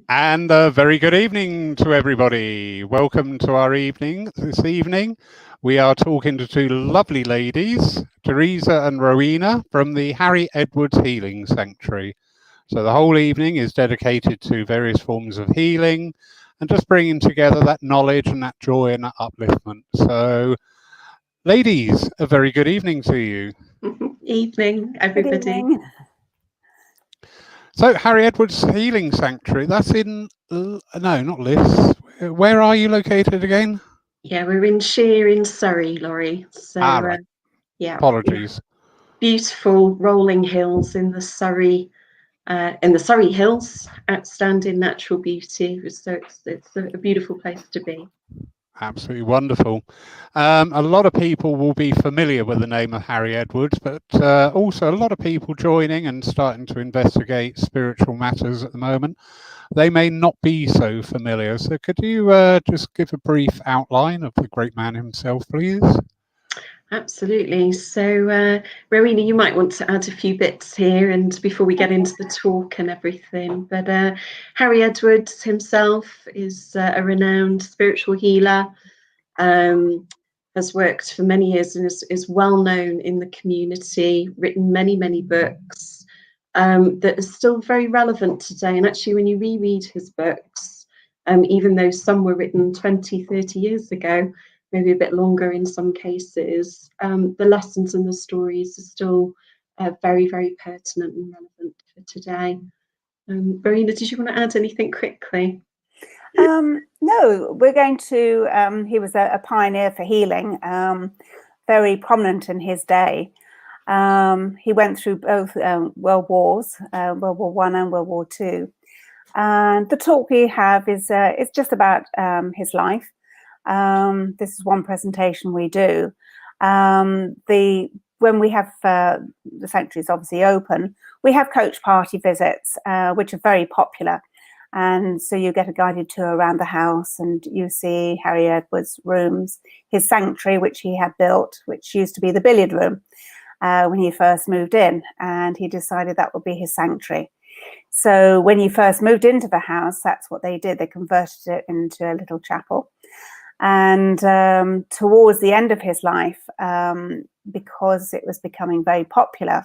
And a very good evening to everybody. Welcome to our evening this evening. We are talking to two lovely ladies, Teresa and Rowena, from the Harry Edwards Healing Sanctuary. So the whole evening is dedicated to various forms of healing and just bringing together that knowledge and that joy and that upliftment. So, ladies, a very good evening to you. Evening, Good everybody. evening. So, Harry Edwards Healing Sanctuary, that's in, no, not Liss. Where are you located again? Yeah, we're in Sheer in Surrey, Laurie. So, Right. yeah, Apologies. beautiful rolling hills in the Surrey Hills, outstanding natural beauty. So it's a beautiful place to be. Absolutely wonderful. A lot of people will be familiar with the name of Harry Edwards, but also a lot of people joining and starting to investigate spiritual matters at the moment. They may not be so familiar. So, could you just give a brief outline of the great man himself, please? Absolutely. So, Rowena, you might want to add a few bits here, and before we get into the talk and everything. But Harry Edwards himself is a renowned spiritual healer. Has worked for many years and is well known in the community, written many books that are still very relevant today. And actually, when you reread his books, even though some were written 20, 30 years ago, maybe a bit longer in some cases, the lessons and the stories are still very pertinent and relevant for today. Rowena, did you want to add anything quickly? No, we're going to, he was a pioneer for healing, very prominent in his day. He went through both world wars, World War I and World War II. And the talk we have is it's just about his life. This is one presentation we do. When we have the sanctuary is obviously open, we have coach party visits, which are very popular. And so you get a guided tour around the house and you see Harry Edwards' rooms, his sanctuary, which he had built, which used to be the billiard room when he first moved in. And he decided that would be his sanctuary. So when he first moved into the house, that's what they did. They converted it into a little chapel. And towards the end of his life, because it was becoming very popular,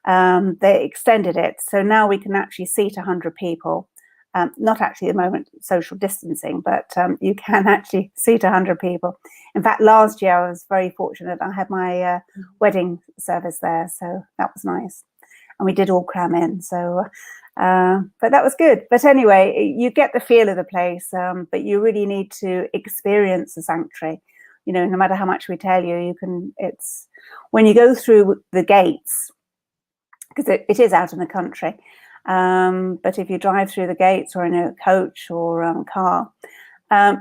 they extended it. So now we can actually seat 100 people. Not actually at the moment social distancing, but you can actually seat 100 people. In fact, last year I was very fortunate. I had my wedding service there, so that was nice. And we did all cram in, so but that was good. But anyway, you get the feel of the place, but you really need to experience the sanctuary. You know, no matter how much we tell you, you can, it's when you go through the gates, because it is out in the country. But if you drive through the gates or in a coach or car,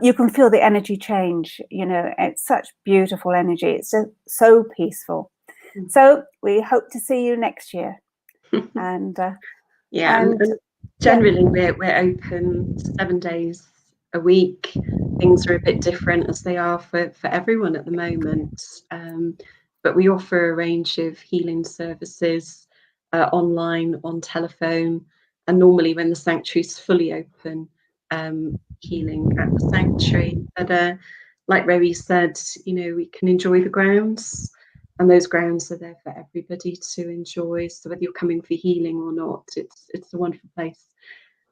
you can feel the energy change. You know, it's such beautiful energy. It's so peaceful. So we hope to see you next year. And and generally we're open 7 days a week. Things are a bit different as they are for everyone at the moment. But we offer a range of healing services online, on telephone, and normally when the sanctuary is fully open, healing at the sanctuary. But like Rowie said, you know, we can enjoy the grounds, and those grounds are there for everybody to enjoy. So whether you're coming for healing or not, it's a wonderful place,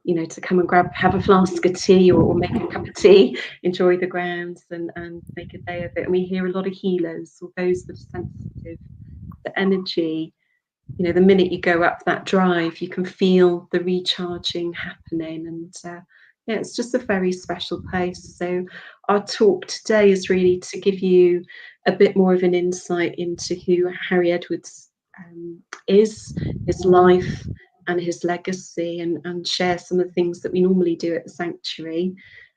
you know, to come and have a flask of tea or make a cup of tea, enjoy the grounds and make a day of it. And we hear a lot of healers or those that are sensitive to energy. You know, the minute you go up that drive, you can feel the recharging happening, and yeah, it's just a very special place. So our talk today is really to give you a bit more of an insight into who Harry Edwards is, his life and his legacy, and share some of the things that we normally do at the sanctuary,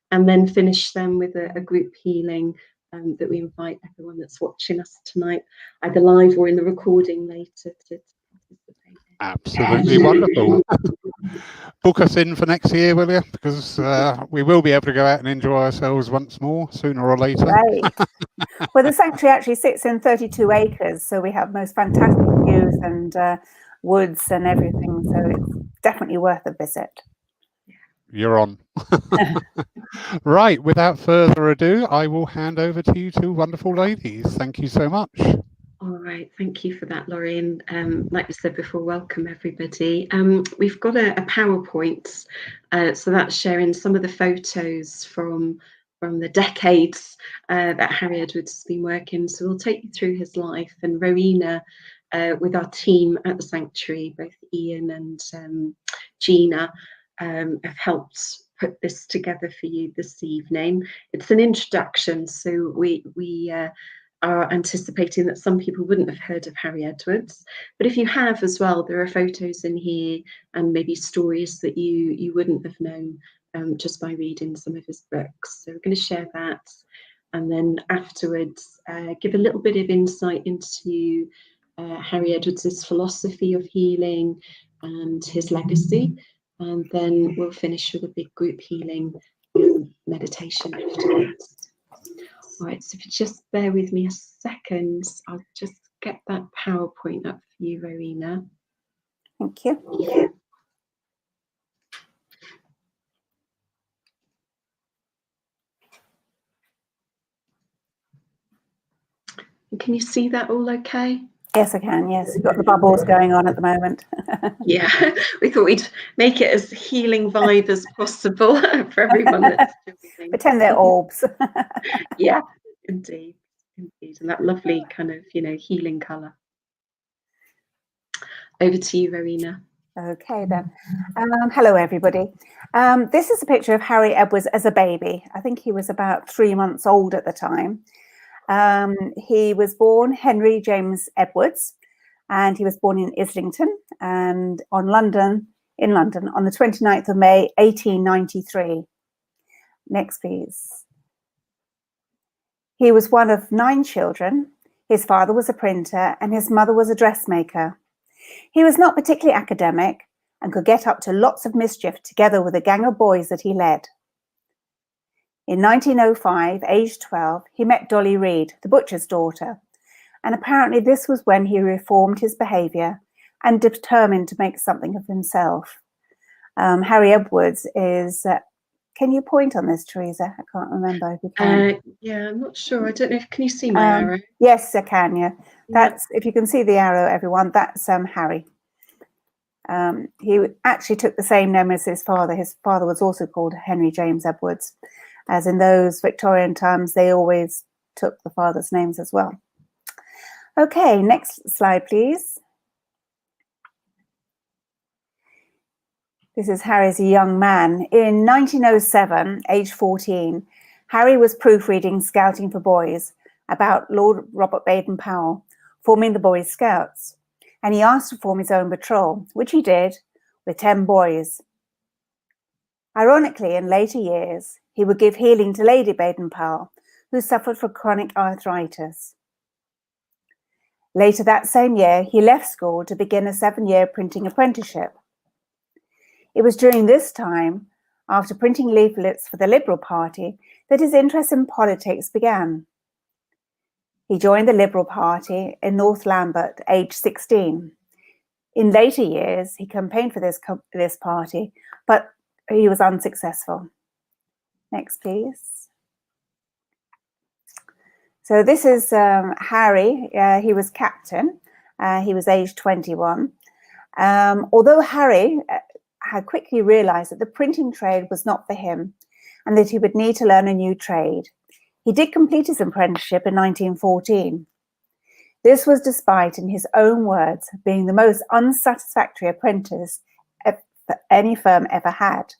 and then finish them with a group healing that we invite everyone that's watching us tonight, either live or in the recording later, to participate in. Absolutely wonderful. Book us in for next year, will you? Because we will be able to go out and enjoy ourselves once more, sooner or later. Right. Well, the sanctuary actually sits in 32 acres, so we have most fantastic views and woods and everything. So it's definitely worth a visit. you're on. Right, without further ado, I will hand over to you two wonderful ladies. Thank you so much. All right, thank you for that, Laurie. And like we said before, welcome everybody. We've got a PowerPoint, so that's sharing some of the photos from the decades that Harry Edwards has been working. So we'll take you through his life, and Rowena, with our team at the Sanctuary, both Ian and Gina, have helped put this together for you this evening. It's an introduction, so we are anticipating that some people wouldn't have heard of Harry Edwards, but if you have as well, there are photos in here and maybe stories that you wouldn't have known just by reading some of his books. So we're going to share that, and then afterwards give a little bit of insight into Harry Edwards's philosophy of healing and his legacy, and then we'll finish with a big group healing meditation afterwards. All right, so if you just bear with me a second, I'll just get that PowerPoint up for you, Rowena. Thank you. Yeah. Can you see that all okay? Yes, I can. Yes, we've got the bubbles going on at the moment. Yeah, we thought we'd make it as healing vibe as possible for everyone that's joining. Pretend they're orbs. Yeah, indeed, indeed, and that lovely kind of, healing colour. Over to you, Rowena. Okay then. Hello everybody. This is a picture of Harry Edwards as a baby. I think he was about 3 months old at the time. He was born Henry James Edwards, and he was born in Islington and in London on the 29th of May 1893. Next please. He was one of 9 children. His father was a printer and his mother was a dressmaker. He was not particularly academic and could get up to lots of mischief together with a gang of boys that he led. In 1905, aged 12, he met Dolly Reid, the butcher's daughter, and apparently this was when he reformed his behaviour and determined to make something of himself. Harry Edwards is... can you point on this, Teresa? I can't remember if you can. Yeah, I'm not sure. I don't know if, can you see my arrow? Yes, I can, yeah. That's, if you can see the arrow, everyone, that's Harry. He actually took the same name as his father. His father was also called Henry James Edwards, as in those Victorian times, they always took the father's names as well. Okay, next slide, please. This is Harry as a young man. In 1907, age 14, Harry was proofreading Scouting for Boys about Lord Robert Baden-Powell forming the Boy Scouts, and he asked to form his own patrol, which he did with 10 boys. Ironically, in later years, he would give healing to Lady Baden-Powell, who suffered from chronic arthritis. Later that same year, he left school to begin a 7-year printing apprenticeship. It was during this time, after printing leaflets for the Liberal Party, that his interest in politics began. He joined the Liberal Party in North Lambeth, aged 16. In later years, he campaigned for this party, but he was unsuccessful. Next, please. So this is Harry. He was captain. He was aged 21. Although Harry had quickly realized that the printing trade was not for him and that he would need to learn a new trade, he did complete his apprenticeship in 1914. This was despite, in his own words, being the most unsatisfactory apprentice any firm ever had.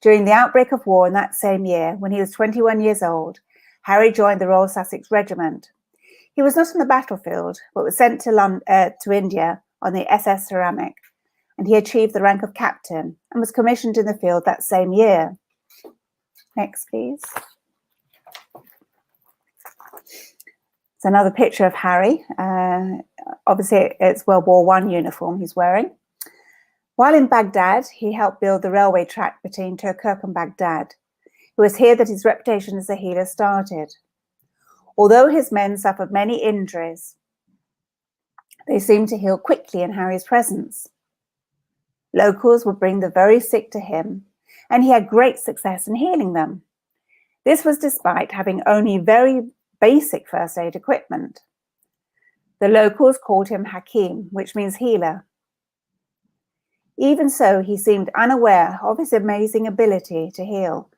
During the outbreak of war in that same year, when he was 21 years old, Harry joined the Royal Sussex Regiment. He was not on the battlefield, but was sent to India on the SS Ceramic, and he achieved the rank of captain and was commissioned in the field that same year. Next, please. It's another picture of Harry. Obviously, it's World War I uniform he's wearing. While in Baghdad, he helped build the railway track between Kirkuk and Baghdad. It was here that his reputation as a healer started. Although his men suffered many injuries, they seemed to heal quickly in Harry's presence. Locals would bring the very sick to him, and he had great success in healing them. This was despite having only very basic first aid equipment. The locals called him Hakim, which means healer. Even so, he seemed unaware of his amazing ability to heal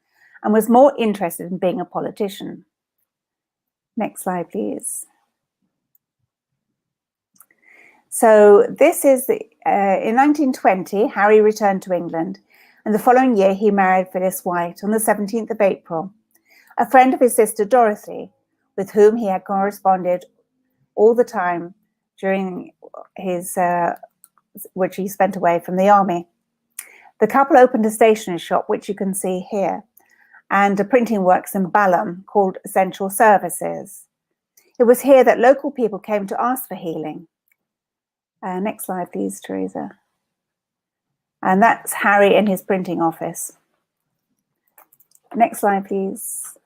and was more interested in being a politician. Next slide, please. So this is, in 1920, Harry returned to England, and the following year he married Phyllis White on the 17th of April, a friend of his sister Dorothy, with whom he had corresponded all the time during his, which he spent away from the army. The couple opened a stationery shop, which you can see here, and a printing works in Balham called Essential Services. It was here that local people came to ask for healing. Next slide, please, Teresa. And that's Harry in his printing office. Next slide, please.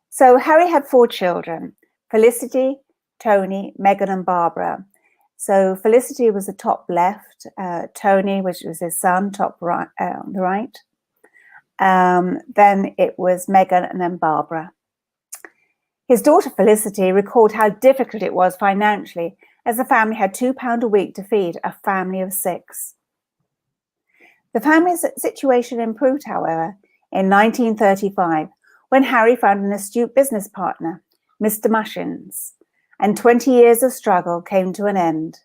So Harry had 4 children, Felicity, Tony, Megan and Barbara. So Felicity was the top left, Tony, which was his son, top right, on the right. Then it was Megan and then Barbara. His daughter Felicity recalled how difficult it was financially, as the family had £2 a week to feed a family of 6. The family's situation improved, however, in 1935, when Harry found an astute business partner, Mr. Mushins, and 20 years of struggle came to an end.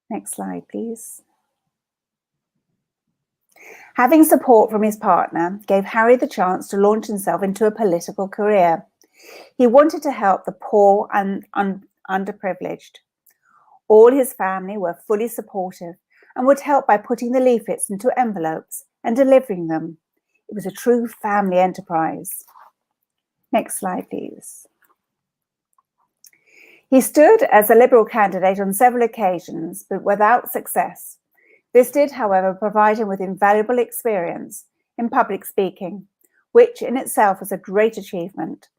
Next slide, please. Having support from his partner gave Harry the chance to launch himself into a political career. He wanted to help the poor and underprivileged. All his family were fully supportive and would help by putting the leaflets into envelopes and delivering them. It was a true family enterprise. Next slide, please. He stood as a Liberal candidate on several occasions, but without success. This did, however, provide him with invaluable experience in public speaking, which in itself was a great achievement,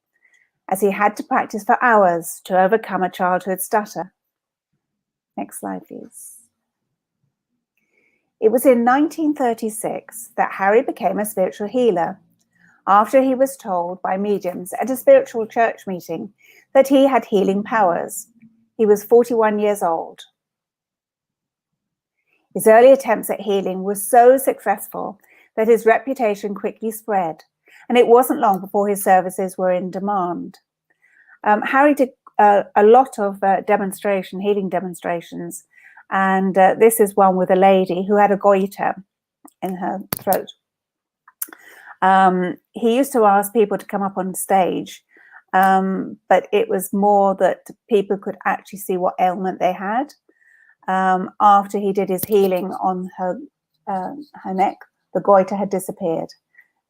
as he had to practice for hours to overcome a childhood stutter. Next slide, please. It was in 1936 that Harry became a spiritual healer, after he was told by mediums at a spiritual church meeting that he had healing powers. He was 41 years old. His early attempts at healing were so successful that his reputation quickly spread, and it wasn't long before his services were in demand. Harry did a lot of healing demonstrations, and this is one with a lady who had a goiter in her throat. He used to ask people to come up on stage, but it was more that people could actually see what ailment they had. After he did his healing on her neck, the goiter had disappeared,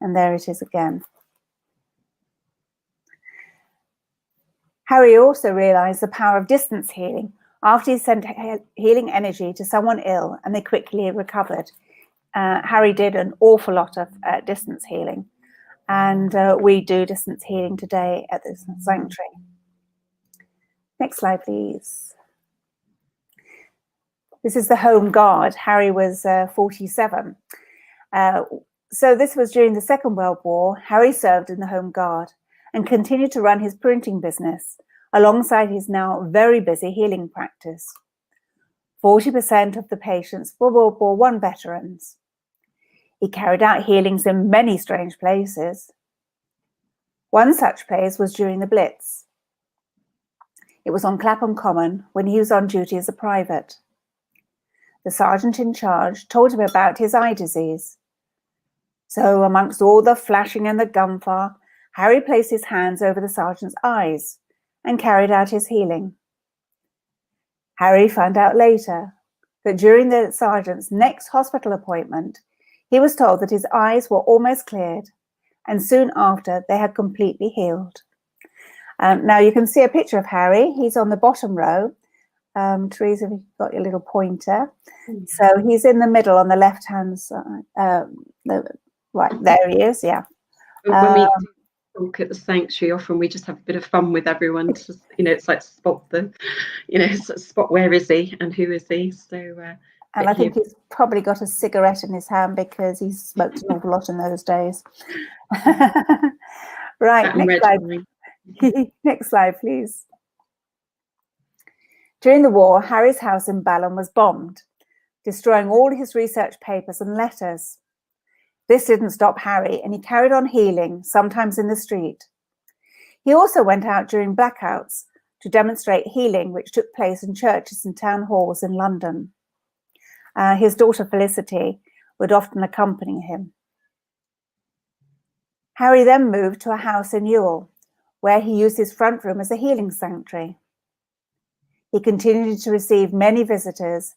and there it is again. Harry also realized the power of distance healing after he sent healing energy to someone ill and they quickly recovered. Harry did an awful lot of distance healing, and we do distance healing today at this sanctuary. Next slide, please. This is the Home Guard. Harry was 47. So this was during the Second World War. Harry served in the Home Guard and continued to run his printing business alongside his now very busy healing practice. 40% of the patients were World War I veterans. He carried out healings in many strange places. One such place was during the Blitz. It was on Clapham Common when he was on duty as a private. The sergeant in charge told him about his eye disease. So amongst all the flashing and the gunfire, Harry placed his hands over the sergeant's eyes and carried out his healing. Harry found out later that during the sergeant's next hospital appointment, he was told that his eyes were almost cleared, and soon after they had completely healed. Now you can see a picture of Harry. He's on the bottom row. Teresa, you've got your little pointer. So he's in the middle on the left-hand side. Right, there he is, yeah. When we talk at the sanctuary, often we just have a bit of fun with everyone. It's like spot where is he and who is he? So And I think he's probably got a cigarette in his hand because he smoked an awful lot in those days. Right, next slide. Next slide, please. During the war, Harry's house in Balham was bombed, destroying all his research papers and letters. This didn't stop Harry, and he carried on healing, sometimes in the street. He also went out during blackouts to demonstrate healing, which took place in churches and town halls in London. His daughter Felicity would often accompany him. Harry then moved to a house in Ewell, where he used his front room as a healing sanctuary. He continued to receive many visitors.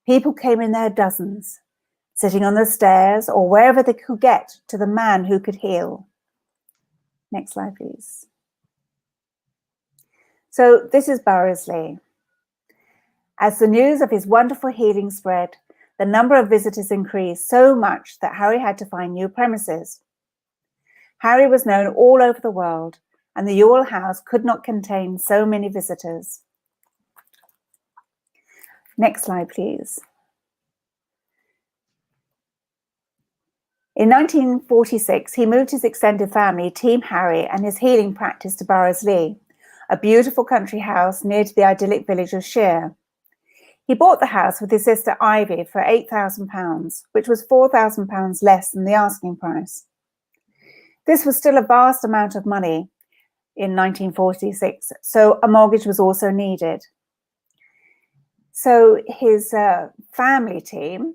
People came in their dozens, sitting on the stairs or wherever they could get to the man who could heal. Next slide, please. So this is Bursley. As the news of his wonderful healing spread, the number of visitors increased so much that Harry had to find new premises. Harry was known all over the world, and the Ewell house could not contain so many visitors. Next slide, please. In 1946, he moved his extended family, Team Harry, and his healing practice to Bursley, a beautiful country house near to the idyllic village of Shear. He bought the house with his sister Ivy for £8,000, which was £4,000 less than the asking price. This was still a vast amount of money in 1946, so a mortgage was also needed. So his family team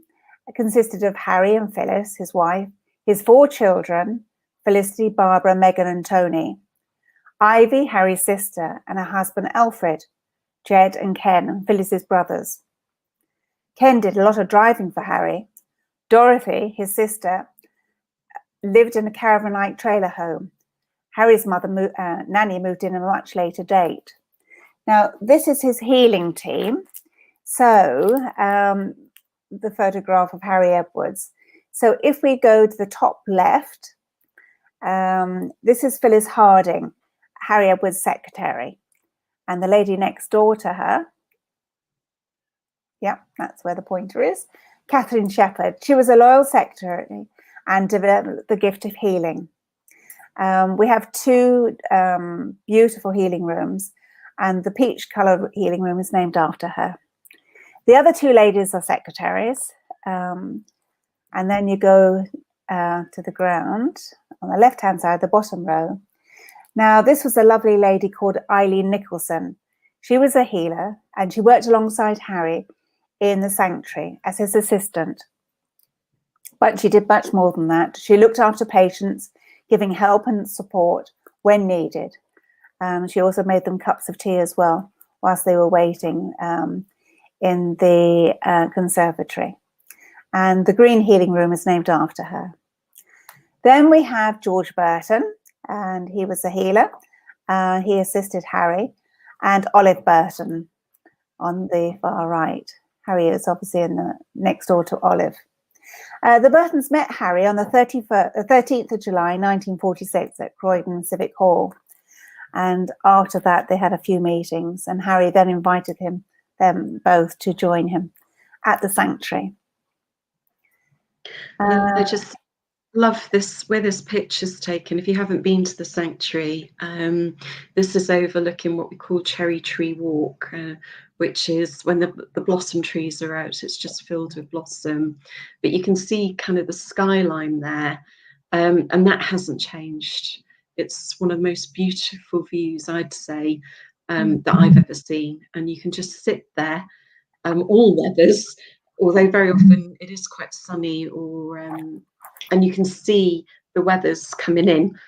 consisted of Harry and Phyllis, his wife, his 4 children, Felicity, Barbara, Megan and Tony, Ivy, Harry's sister, and her husband Alfred, Jed and Ken, and Phyllis's brothers. Ken did a lot of driving for Harry. Dorothy, his sister, lived in a caravan-like trailer home. Harry's mother, Nanny, moved in a much later date. Now, this is his healing team. So, the photograph of Harry Edwards. So if we go to the top left, this is Phyllis Harding, Harry Edwards' secretary. And the lady next door to her, yeah, that's where the pointer is, Catherine Shepherd. She was a loyal secretary and developed the gift of healing. We have 2 beautiful healing rooms, and the peach-coloured healing room is named after her. The other 2 ladies are secretaries, and then you go to the ground on the left-hand side, the bottom row. Now, this was a lovely lady called Eileen Nicholson. She was a healer, and she worked alongside Harry in the sanctuary as his assistant. But she did much more than that. She looked after patients, giving help and support when needed. She also made them cups of tea as well, whilst they were waiting in the conservatory. And the green healing room is named after her. Then we have George Burton, and he was a healer. He assisted Harry, and Olive Burton on the far right. Harry is obviously in the next door to Olive. The Burtons met Harry on the 13th of July, 1946 at Croydon Civic Hall. And after that, they had a few meetings, and Harry then invited them both to join him at the sanctuary. I just love this, where this picture's taken. If you haven't been to the sanctuary, this is overlooking what we call Cherry Tree Walk, which is when the blossom trees are out, it's just filled with blossom. But you can see kind of the skyline there, and that hasn't changed. It's one of the most beautiful views, I'd say, that I've ever seen. And you can just sit there, all weathers, although very often it is quite sunny, or and you can see the weathers coming in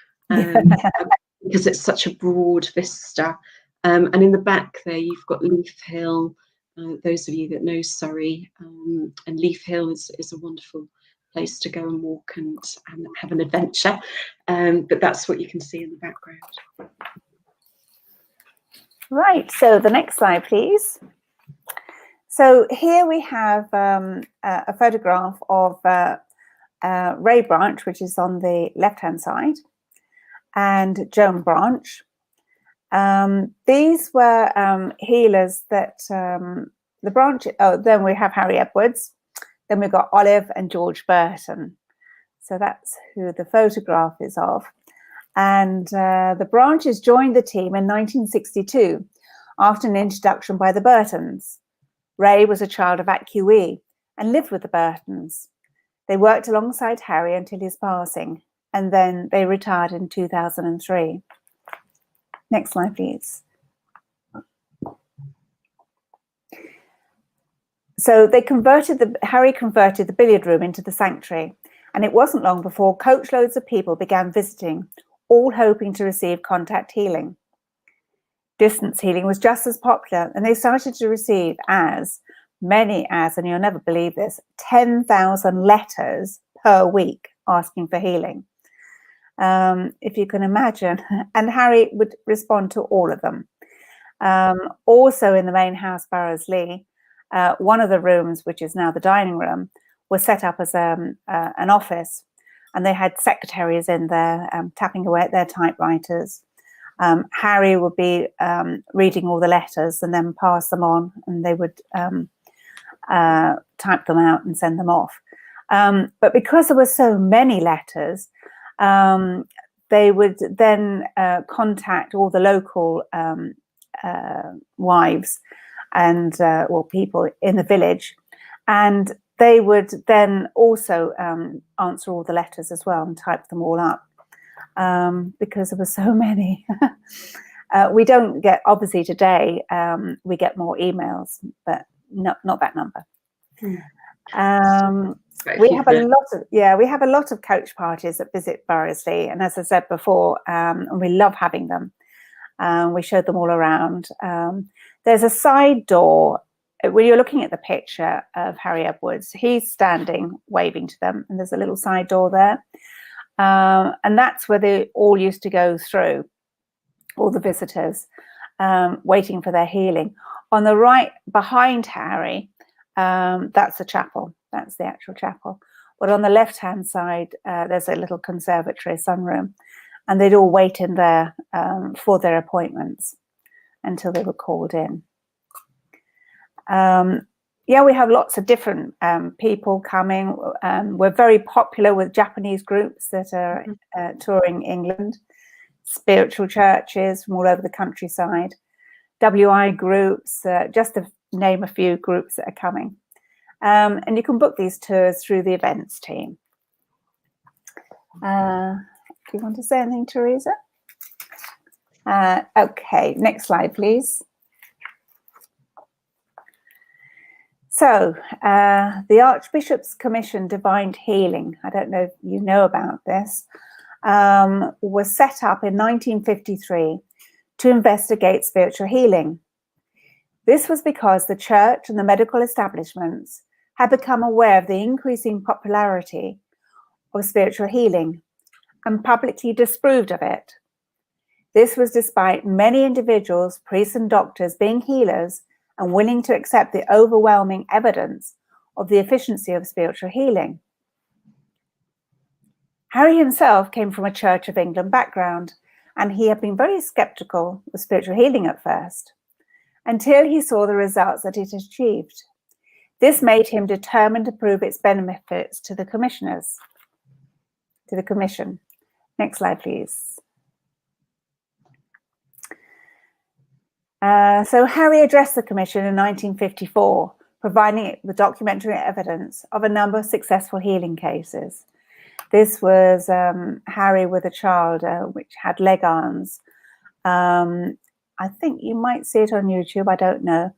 because it's such a broad vista. And in the back there, you've got Leaf Hill. Those of you that know Surrey, and Leaf Hill is a wonderful place to go and walk and have an adventure. But that's what you can see in the background. Right, so the next slide, please. So here we have a photograph of Ray Branch, which is on the left-hand side, and Joan Branch. These were healers that the Branch, then we have Harry Edwards, Then we've got Olive and George Burton. So that's who the photograph is of. And the Branches joined the team in 1962 after an introduction by the Burtons. Ray was a child of ACQE and lived with the Burtons. They worked alongside Harry until his passing, and then they retired in 2003. Next slide, please. So Harry converted the billiard room into the sanctuary, and it wasn't long before coachloads of people began visiting, all hoping to receive contact healing. Distance healing was just as popular, and they started to receive as many as, and you'll never believe this, 10,000 letters per week asking for healing. If you can imagine, and Harry would respond to all of them. Also in the main house, Burroughs-Lee, one of the rooms, which is now the dining room, was set up as an office, and they had secretaries in there tapping away at their typewriters. Harry would be reading all the letters and then pass them on, and they would type them out and send them off. But because there were so many letters, they would then contact all the local wives and people in the village, and they would then also answer all the letters as well and type them all up, because there were so many. We don't get, obviously today, we get more emails, but not that number. We have a lot of coach parties that visit Burroughs-Lee, and as I said before, and we love having them. We showed them all around. There's a side door. When you're looking at the picture of Harry Edwards, he's standing waving to them, and there's a little side door there, and that's where they all used to go through, all the visitors, waiting for their healing. On the right behind Harry, that's the chapel. That's the actual chapel. But on the left-hand side, there's a little conservatory, sunroom, and they'd all wait in there for their appointments until they were called in. We have lots of different people coming. We're very popular with Japanese groups that are touring England, spiritual churches from all over the countryside, WI groups, just to name a few groups that are coming. And you can book these tours through the events team. Do you want to say anything, Teresa? Okay, next slide, please. So the Archbishop's Commission Divine Healing, I don't know if you know about this, was set up in 1953 to investigate spiritual healing. This was because the church and the medical establishments had become aware of the increasing popularity of spiritual healing and publicly disapproved of it. This was despite many individuals, priests and doctors being healers and willing to accept the overwhelming evidence of the efficiency of spiritual healing. Harry himself came from a Church of England background, and he had been very skeptical of spiritual healing at first, until he saw the results that it achieved. This made him determined to prove its benefits to the commissioners, to the commission. Next slide, please. So Harry addressed the commission in 1954, providing it with documentary evidence of a number of successful healing cases. This was Harry with a child which had leg irons. I think you might see it on YouTube, I don't know.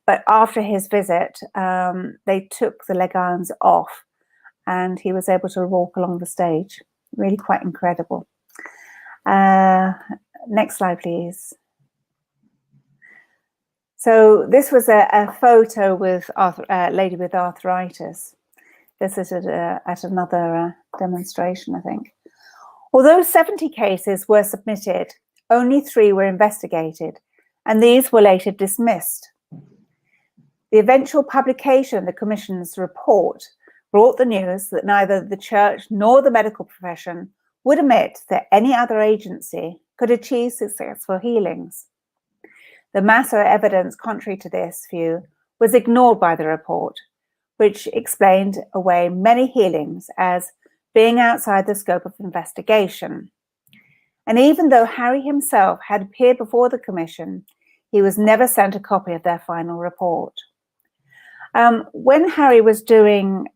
But after his visit, they took the leg irons off and he was able to walk along the stage. Really quite incredible. Next slide, please. So this was a photo with a lady with arthritis. This is at another demonstration, I think. Although 70 cases were submitted, only 3 were investigated, and these were later dismissed. The eventual publication of the Commission's report brought the news that neither the church nor the medical profession would admit that any other agency could achieve successful healings. The mass of evidence contrary to this view was ignored by the report, which explained away many healings as being outside the scope of investigation. And even though Harry himself had appeared before the commission, he was never sent a copy of their final report. When Harry was doing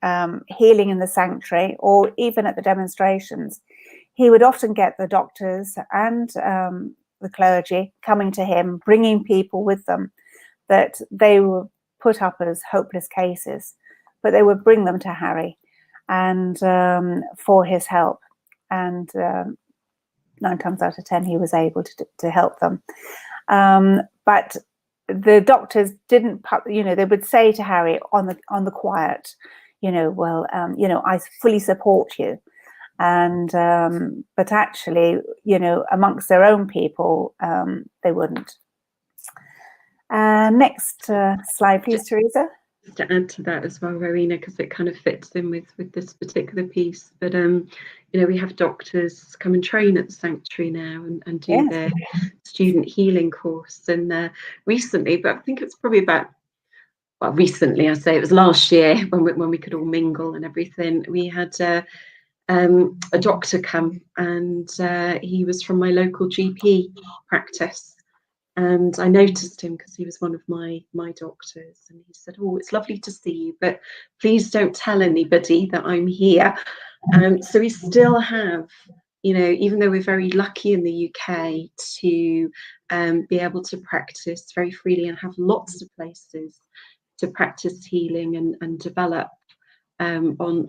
healing in the sanctuary, or even at the demonstrations, he would often get the doctors and the clergy coming to him, bringing people with them that they were put up as hopeless cases, but they would bring them to Harry and for his help. And 9 times out of 10, he was able to help them. But the doctors didn't, they would say to Harry on the quiet, well, I fully support you. And but actually, amongst their own people, they wouldn't. Next slide, please, Teresa. To add to that as well, Rowena, because it kind of fits in with this particular piece. But we have doctors come and train at the sanctuary now and do their student healing course. And recently, but I think it's probably recently, I say it was last year when we could all mingle and everything. We had a doctor come, and he was from my local GP practice. And I noticed him because he was one of my doctors, and he said, "Oh, it's lovely to see you, but please don't tell anybody that I'm here." So we still have, even though we're very lucky in the UK to be able to practice very freely and have lots of places to practice healing and develop on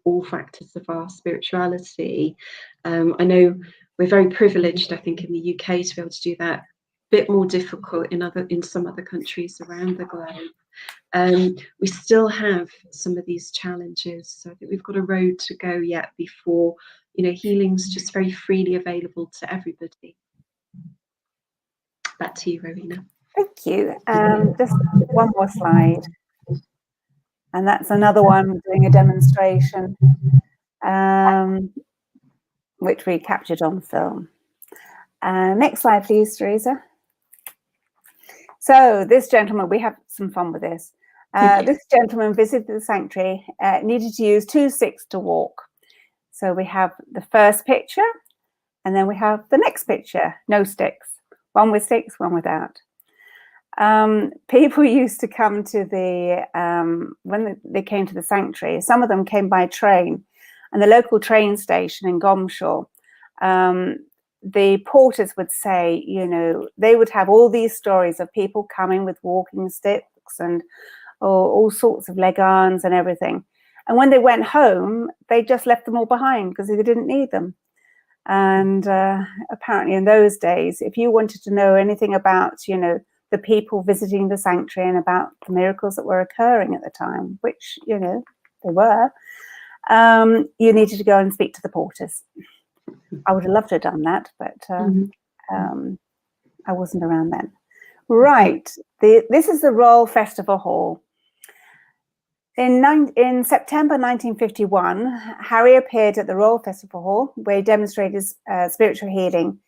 all factors of our spirituality. I know we're very privileged, I think, in the UK to be able to do that. Bit more difficult in some other countries around the globe. We still have some of these challenges, so I think we've got a road to go yet before healing's just very freely available to everybody. Back to you, Rowena. Thank you. Just one more slide, and that's another one doing a demonstration, which we captured on film. Next slide, please, Teresa. So this gentleman, we have some fun with this. This gentleman visited the sanctuary, needed to use 2 sticks to walk. So we have the first picture, and then we have the next picture, no sticks. One with sticks, one without. People used to come to when they came to the sanctuary, some of them came by train, and the local train station in Gomshall, the porters would say, they would have all these stories of people coming with walking sticks and all sorts of leg irons and everything. And when they went home, they just left them all behind because they didn't need them. And apparently in those days, if you wanted to know anything about, the people visiting the sanctuary and about the miracles that were occurring at the time, which, they were, you needed to go and speak to the porters. I would have loved to have done that, but I wasn't around then. Right, this is the Royal Festival Hall. In September 1951, Harry appeared at the Royal Festival Hall, where he demonstrated spiritual healing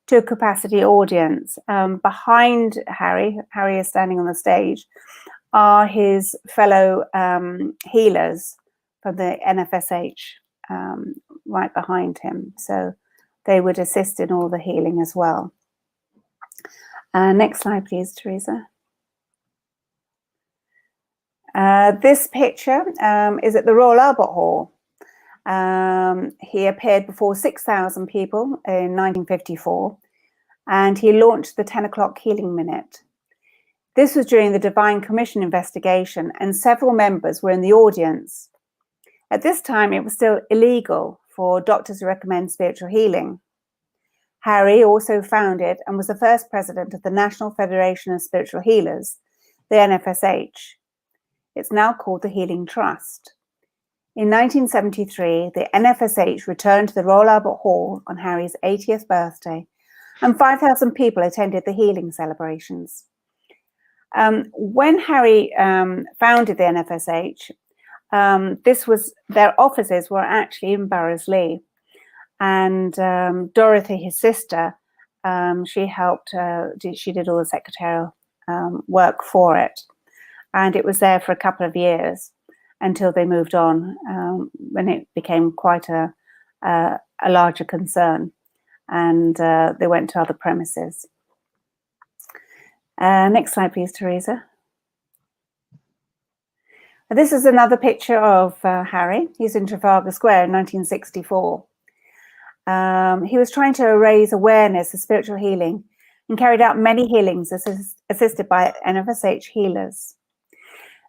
to a capacity audience. Behind Harry is standing on the stage, are his fellow healers from the NFSH. Right behind him, so they would assist in all the healing as well. Next slide, please, Teresa. This picture is at the Royal Albert Hall. He appeared before 6,000 people in 1954, and he launched the 10 o'clock healing minute. This was during the Divine Commission investigation, and several members were in the audience. At this time, it was still illegal for doctors to recommend spiritual healing. Harry also founded and was the first president of the National Federation of Spiritual Healers, the NFSH. It's now called the Healing Trust. In 1973, the NFSH returned to the Royal Albert Hall on Harry's 80th birthday, and 5,000 people attended the healing celebrations. When Harry founded the NFSH, their offices were actually in Barrows-Lee, and Dorothy, his sister, she helped. She did all the secretarial work for it, and it was there for a couple of years. until they moved on when it became quite a larger concern, and they went to other premises. Next slide, please, Teresa. This is another picture of Harry. He's in Trafalgar Square in 1964. He was trying to raise awareness of spiritual healing and carried out many healings assisted by NFSH healers.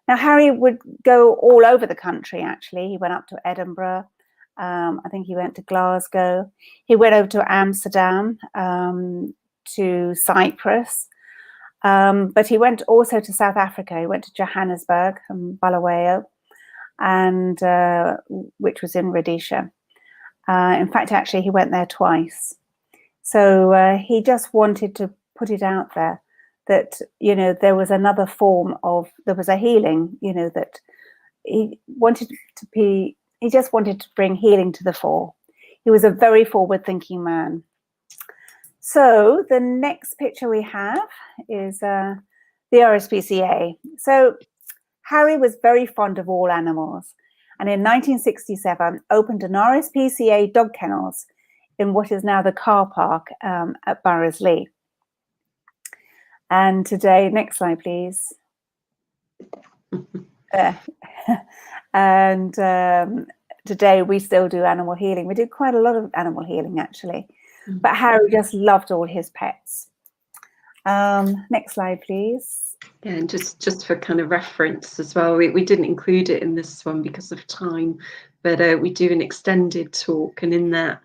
Now, Harry would go all over the country, actually. He went up to Edinburgh. I think he went to Glasgow. He went over to Amsterdam, to Cyprus. But he went also to South Africa. He went to Johannesburg and Bulawayo, and which was in Rhodesia. In fact, actually, he went there twice. So he just wanted to put it out there that, you know, there was another form of, there was a healing, you know, that he wanted to be, he just wanted to bring healing to the fore. He was a very forward-thinking man. So the next picture we have is the RSPCA. So Harry was very fond of all animals, and in 1967 opened an RSPCA dog kennels in what is now the car park at Burroughs-Lee. And today, next slide, please. And today we still do animal healing. We do quite a lot of animal healing, actually. But Harry just loved all his pets. Next slide, please. Yeah, and just for kind of reference as well, we didn't include it in this one because of time, but we do an extended talk, and in that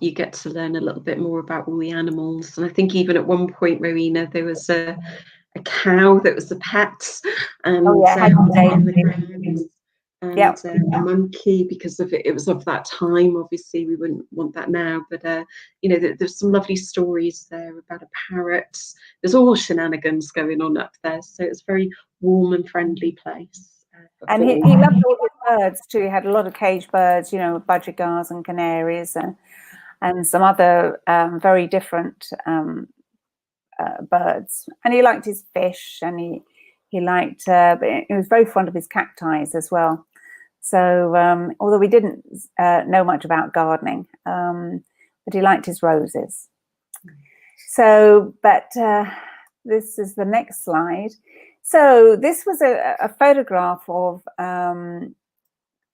you get to learn a little bit more about all the animals. And I think even at one point, Rowena, there was a cow that was a pet, and a monkey, because of it was of that time. Obviously we wouldn't want that now, but you know, there's some lovely stories there about a parrot. There's all shenanigans going on up there, so it's a very warm and friendly place. And he loved all his birds too. He had a lot of cage birds, you know, budgerigar and canaries, and some other very different birds. And he liked his fish, and he liked, but he was very fond of his cacti as well. So although we didn't know much about gardening, but he liked his roses. So, but this is the next slide. So this was a photograph of,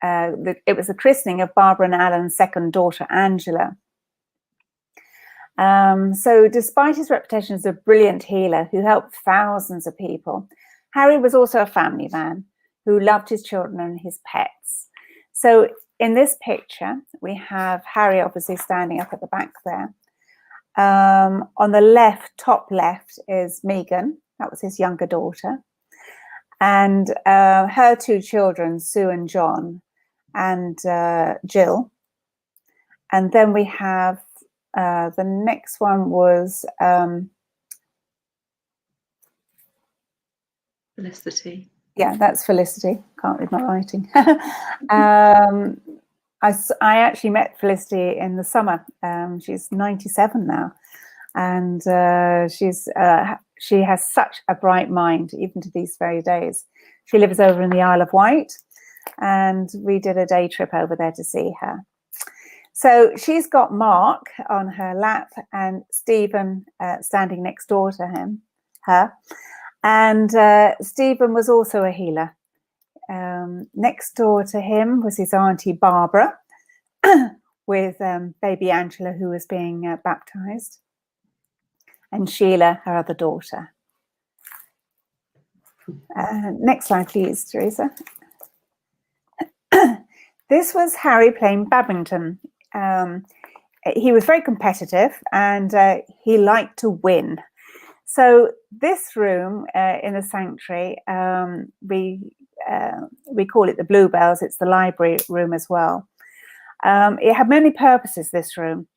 it was the christening of Barbara and Alan's second daughter, Angela. So despite his reputation as a brilliant healer who helped thousands of people, Harry was also a family man who loved his children and his pets. So in this picture, we have Harry obviously standing up at the back there. On the left, top left, is Megan. That was his younger daughter. And her two children, Sue and John, and Jill. And then we have, the next one was Felicity. Yeah, that's Felicity. Can't read my writing. I actually met Felicity in the summer. She's 97 now, and she has such a bright mind, even to these very days. She lives over in the Isle of Wight, and we did a day trip over there to see her. So she's got Mark on her lap and Stephen standing next door to her. And Stephen was also a healer. Next door to him was his auntie Barbara with baby Angela, who was being baptized, and Sheila, her other daughter. Next slide, please, Teresa. This was Harry playing badminton. He was very competitive, and he liked to win. So this room in the sanctuary, we call it the Bluebells. It's the library room as well. It had many purposes, this room.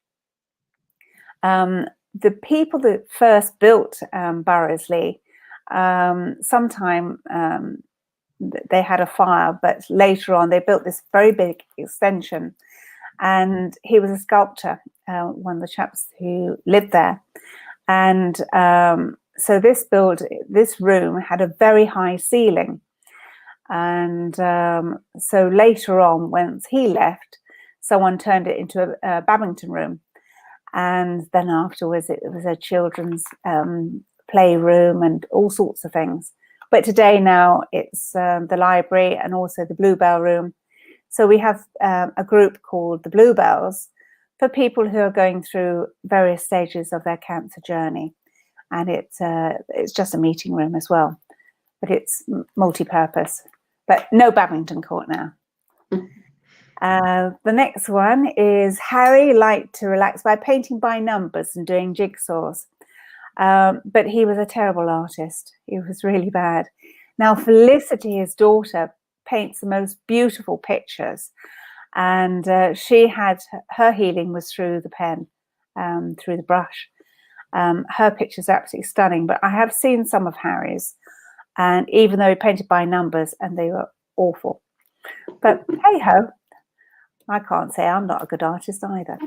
The people that first built Burroughs-Lee, sometime they had a fire, but later on they built this very big extension. And he was a sculptor, one of the chaps who lived there. And so this room had a very high ceiling. And so later on, once he left, someone turned it into a badminton room. And then afterwards, it was a children's playroom and all sorts of things. But today now it's the library and also the Bluebell room. So we have a group called the Bluebells for people who are going through various stages of their cancer journey. And it's just a meeting room as well, but it's multi-purpose. But no badminton court now. The next one is Harry liked to relax by painting by numbers and doing jigsaws. But he was a terrible artist. He was really bad. Now, Felicity, his daughter, paints the most beautiful pictures. And she had, her healing was through the pen, through the brush. Her pictures are absolutely stunning. But I have seen some of Harry's. And even though he painted by numbers, and they were awful. But hey ho, I can't say I'm not a good artist either.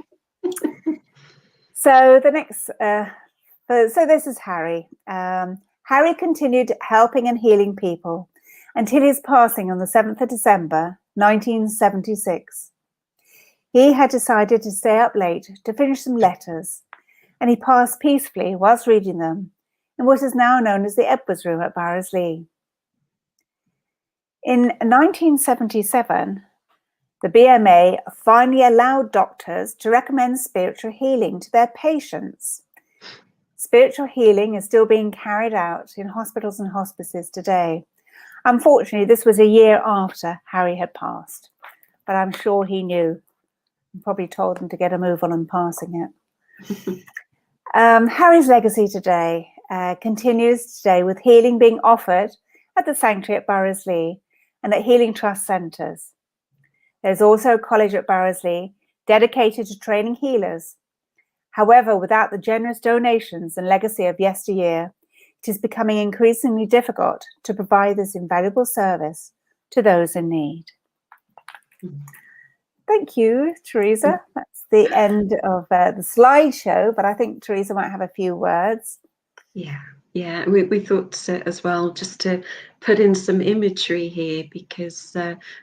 So the next, so this is Harry. Harry continued helping and healing people until his passing on the 7th of December, 1976. He had decided to stay up late to finish some letters, and he passed peacefully whilst reading them in what is now known as the Edwards Room at Barrasley. In 1977, the BMA finally allowed doctors to recommend spiritual healing to their patients. Spiritual healing is still being carried out in hospitals and hospices today. Unfortunately, this was a year after Harry had passed, but I'm sure he knew and probably told them to get a move on and passing it. Harry's legacy today continues today with healing being offered at the Sanctuary at Barrasley and at Healing Trust centres. There's also a college at Barrasley dedicated to training healers. However, without the generous donations and legacy of yesteryear, it is becoming increasingly difficult to provide this invaluable service to those in need. Thank you, Teresa. That's the end of the slideshow, but I think Teresa might have a few words. Yeah, we thought as well just to put in some imagery here, because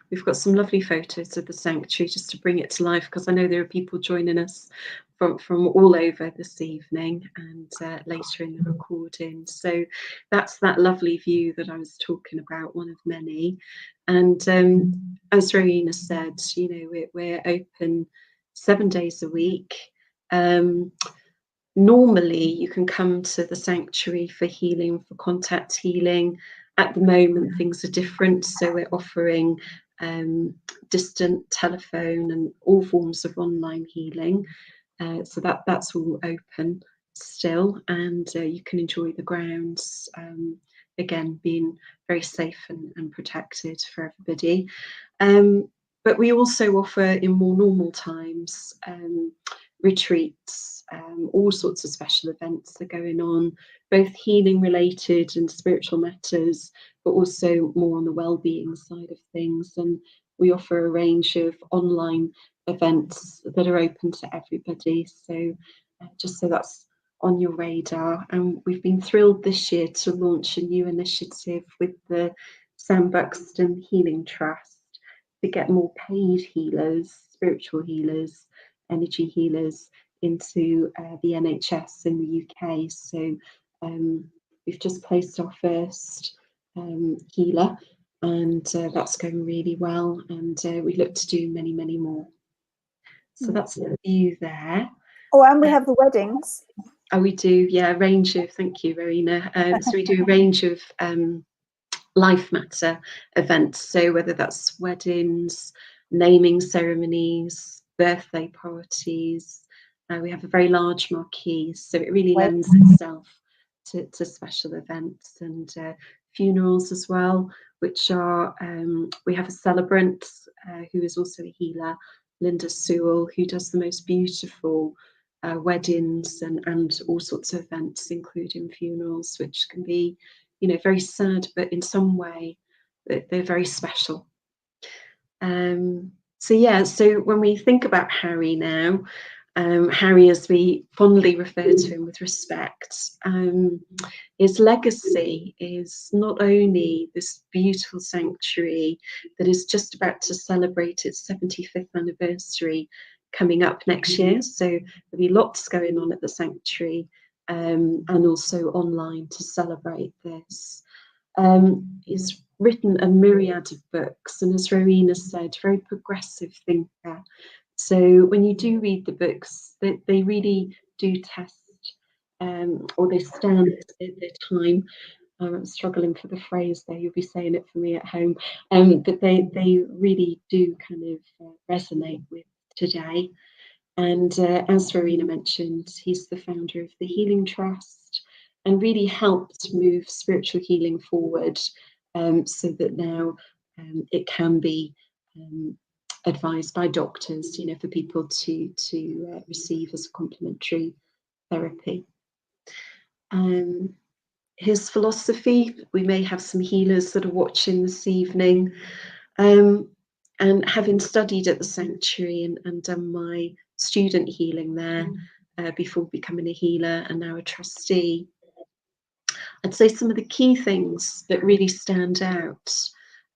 we've got some lovely photos of the sanctuary just to bring it to life, because I know there are people joining us from all over this evening and later in the recording. So that's that lovely view that I was talking about, one of many. And as Rowena said, you know, we're open 7 days a week. Normally you can come to the sanctuary for healing, for contact healing. At the moment things are different, so we're offering distant telephone and all forms of online healing. So that's all open still, and you can enjoy the grounds, again being very safe and protected for everybody. But we also offer in more normal times retreats, all sorts of special events are going on, both healing related and spiritual matters, but also more on the well-being side of things. And we offer a range of online events that are open to everybody. So just so that's on your radar. And we've been thrilled this year to launch a new initiative with the Sam Buxton Healing Trust to get more paid healers, spiritual healers, energy healers into the NHS in the UK. So we've just placed our first healer, and that's going really well, and we look to do many, many more. So that's the view there. Oh, and we have the weddings. Oh, we do, yeah, a range of, thank you, Rowena. So we do a range of life matter events. So whether that's weddings, naming ceremonies, birthday parties, we have a very large marquee. So it really lends itself to special events, and funerals as well, which are, we have a celebrant who is also a healer, Linda Sewell, who does the most beautiful weddings and all sorts of events, including funerals, which can be, you know, very sad, but in some way they're very special. So yeah, so when we think about Harry now, Harry, as we fondly refer to him with respect, his legacy is not only this beautiful sanctuary that is just about to celebrate its 75th anniversary coming up next year. So there'll be lots going on at the sanctuary, and also online to celebrate this. He's written a myriad of books, and as Rowena said, very progressive thinker. So when you do read the books, they really do test, or they stand their time. I'm struggling for the phrase there, you'll be saying it for me at home. But they really do kind of resonate with today. And as Rowena mentioned, he's the founder of the Healing Trust and really helped move spiritual healing forward, so that now it can be advised by doctors, you know, for people to receive as a complementary therapy. His philosophy, we may have some healers that are watching this evening, and having studied at the sanctuary and done my student healing there before becoming a healer and now a trustee, I'd say some of the key things that really stand out,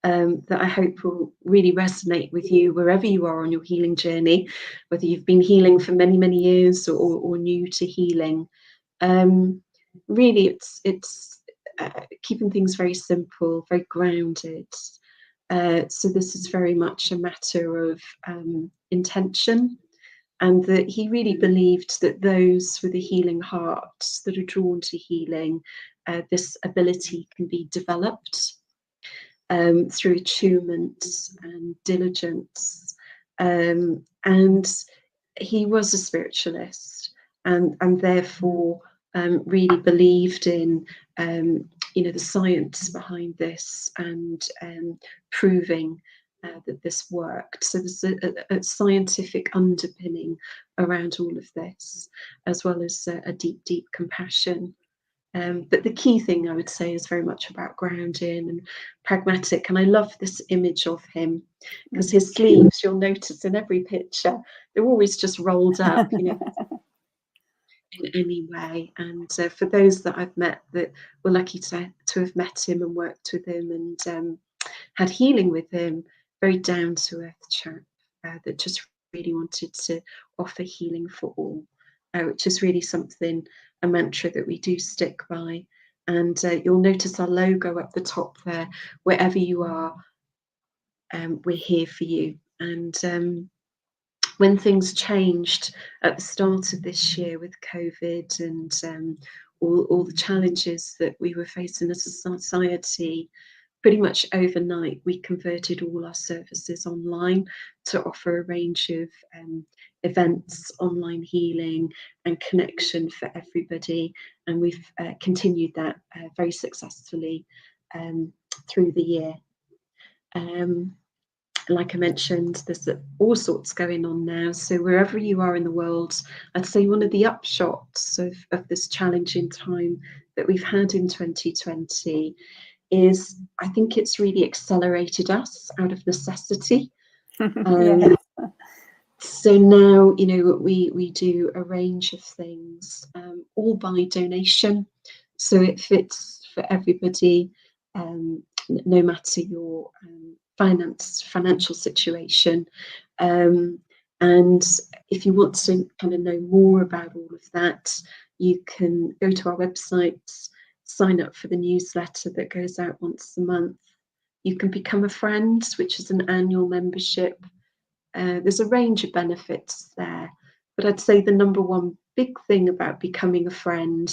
that I hope will really resonate with you wherever you are on your healing journey, whether you've been healing for many, many years or new to healing. Really, it's keeping things very simple, very grounded. So this is very much a matter of intention, and that he really believed that those with a healing heart that are drawn to healing, this ability can be developed through attunement and diligence. And he was a spiritualist, and therefore really believed in you know, the science behind this, and proving that this worked. So there's a scientific underpinning around all of this, as well as a deep, deep compassion. But the key thing I would say is very much about grounding and pragmatic. And I love this image of him, because his sleeves, you'll notice in every picture, they're always just rolled up, you know, in any way. And for those that I've met that were lucky to have met him and worked with him and had healing with him, very down to earth chap that just really wanted to offer healing for all, which is really something, a mantra that we do stick by. And you'll notice our logo up the top there. Wherever you are, we're here for you. And when things changed at the start of this year with COVID and all the challenges that we were facing as a society, pretty much overnight we converted all our services online to offer a range of events, online healing and connection for everybody. And we've continued that very successfully through the year. Like I mentioned, there's all sorts going on now. So wherever you are in the world, I'd say one of the upshots of this challenging time that we've had in 2020 is, I think it's really accelerated us out of necessity. So now, you know, we do a range of things, all by donation. So it fits for everybody, no matter your financial situation. And if you want to kind of know more about all of that, you can go to our website, sign up for the newsletter that goes out once a month. You can become a friend, which is an annual membership. There's a range of benefits there, but I'd say the number one big thing about becoming a friend,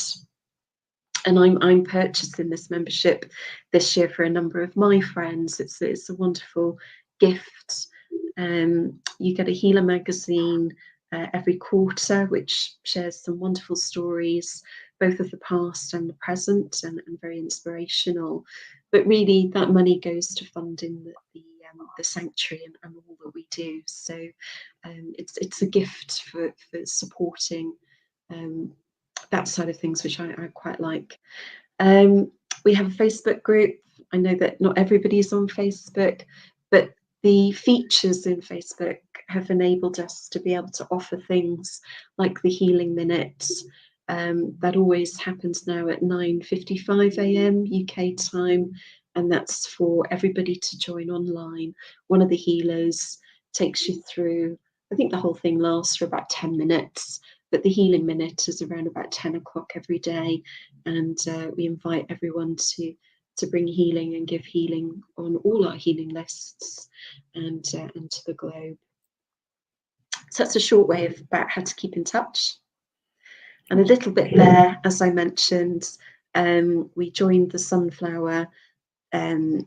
and I'm purchasing this membership this year for a number of my friends. It's a wonderful gift. You get a healer magazine every quarter, which shares some wonderful stories, both of the past and the present, and very inspirational. But really, that money goes to funding the sanctuary and all that we do. So it's a gift for supporting that side of things, which I quite like. We have a Facebook group. I know that not everybody's on Facebook, but the features in Facebook have enabled us to be able to offer things like the Healing Minute. That always happens now at 9:55 a.m. UK time, and that's for everybody to join online. One of the healers takes you through, I think the whole thing lasts for about 10 minutes, but the Healing Minute is around about 10 o'clock every day, and we invite everyone to bring healing and give healing on all our healing lists and to the globe. So that's a short way about how to keep in touch. And a little bit there, as I mentioned, we joined the Sunflower, Sam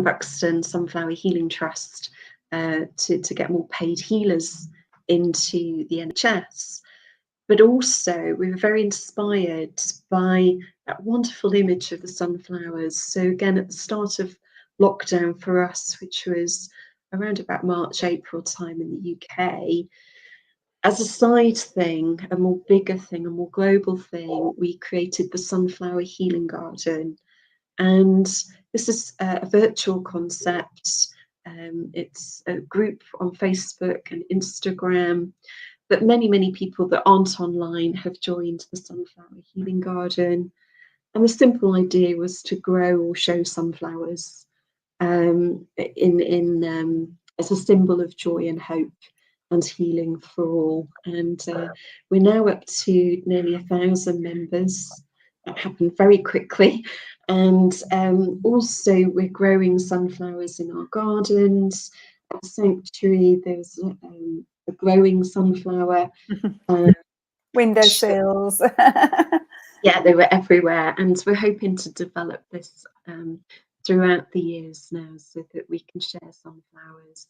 Buxton Sunflower Healing Trust to get more paid healers into the NHS. But also we were very inspired by that wonderful image of the sunflowers. So again, at the start of lockdown for us, which was around about March, April time in the UK, as a side thing, a more bigger thing, a more global thing, we created the Sunflower Healing Garden. And this is a virtual concept. It's a group on Facebook and Instagram, but many people that aren't online have joined the Sunflower Healing Garden. And the simple idea was to grow or show sunflowers as a symbol of joy and hope and healing for all. And we're now up to nearly 1,000 members. That happened very quickly. And also we're growing sunflowers in our gardens. At the sanctuary, there's a growing sunflower. Windowsills. Yeah, they were everywhere. And we're hoping to develop this throughout the years now, so that we can share sunflowers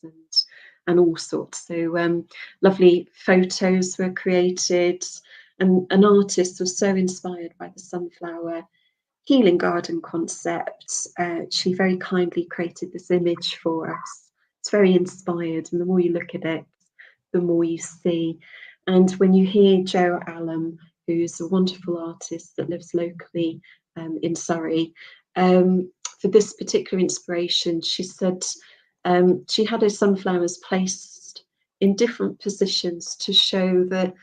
and all sorts. So lovely photos were created, and an artist was so inspired by the Sunflower Healing Garden concept. She very kindly created this image for us. It's very inspired, and the more you look at it, the more you see. And when you hear Jo Allam, who's a wonderful artist that lives locally in Surrey, for this particular inspiration, she said she had her sunflowers placed in different positions to show that,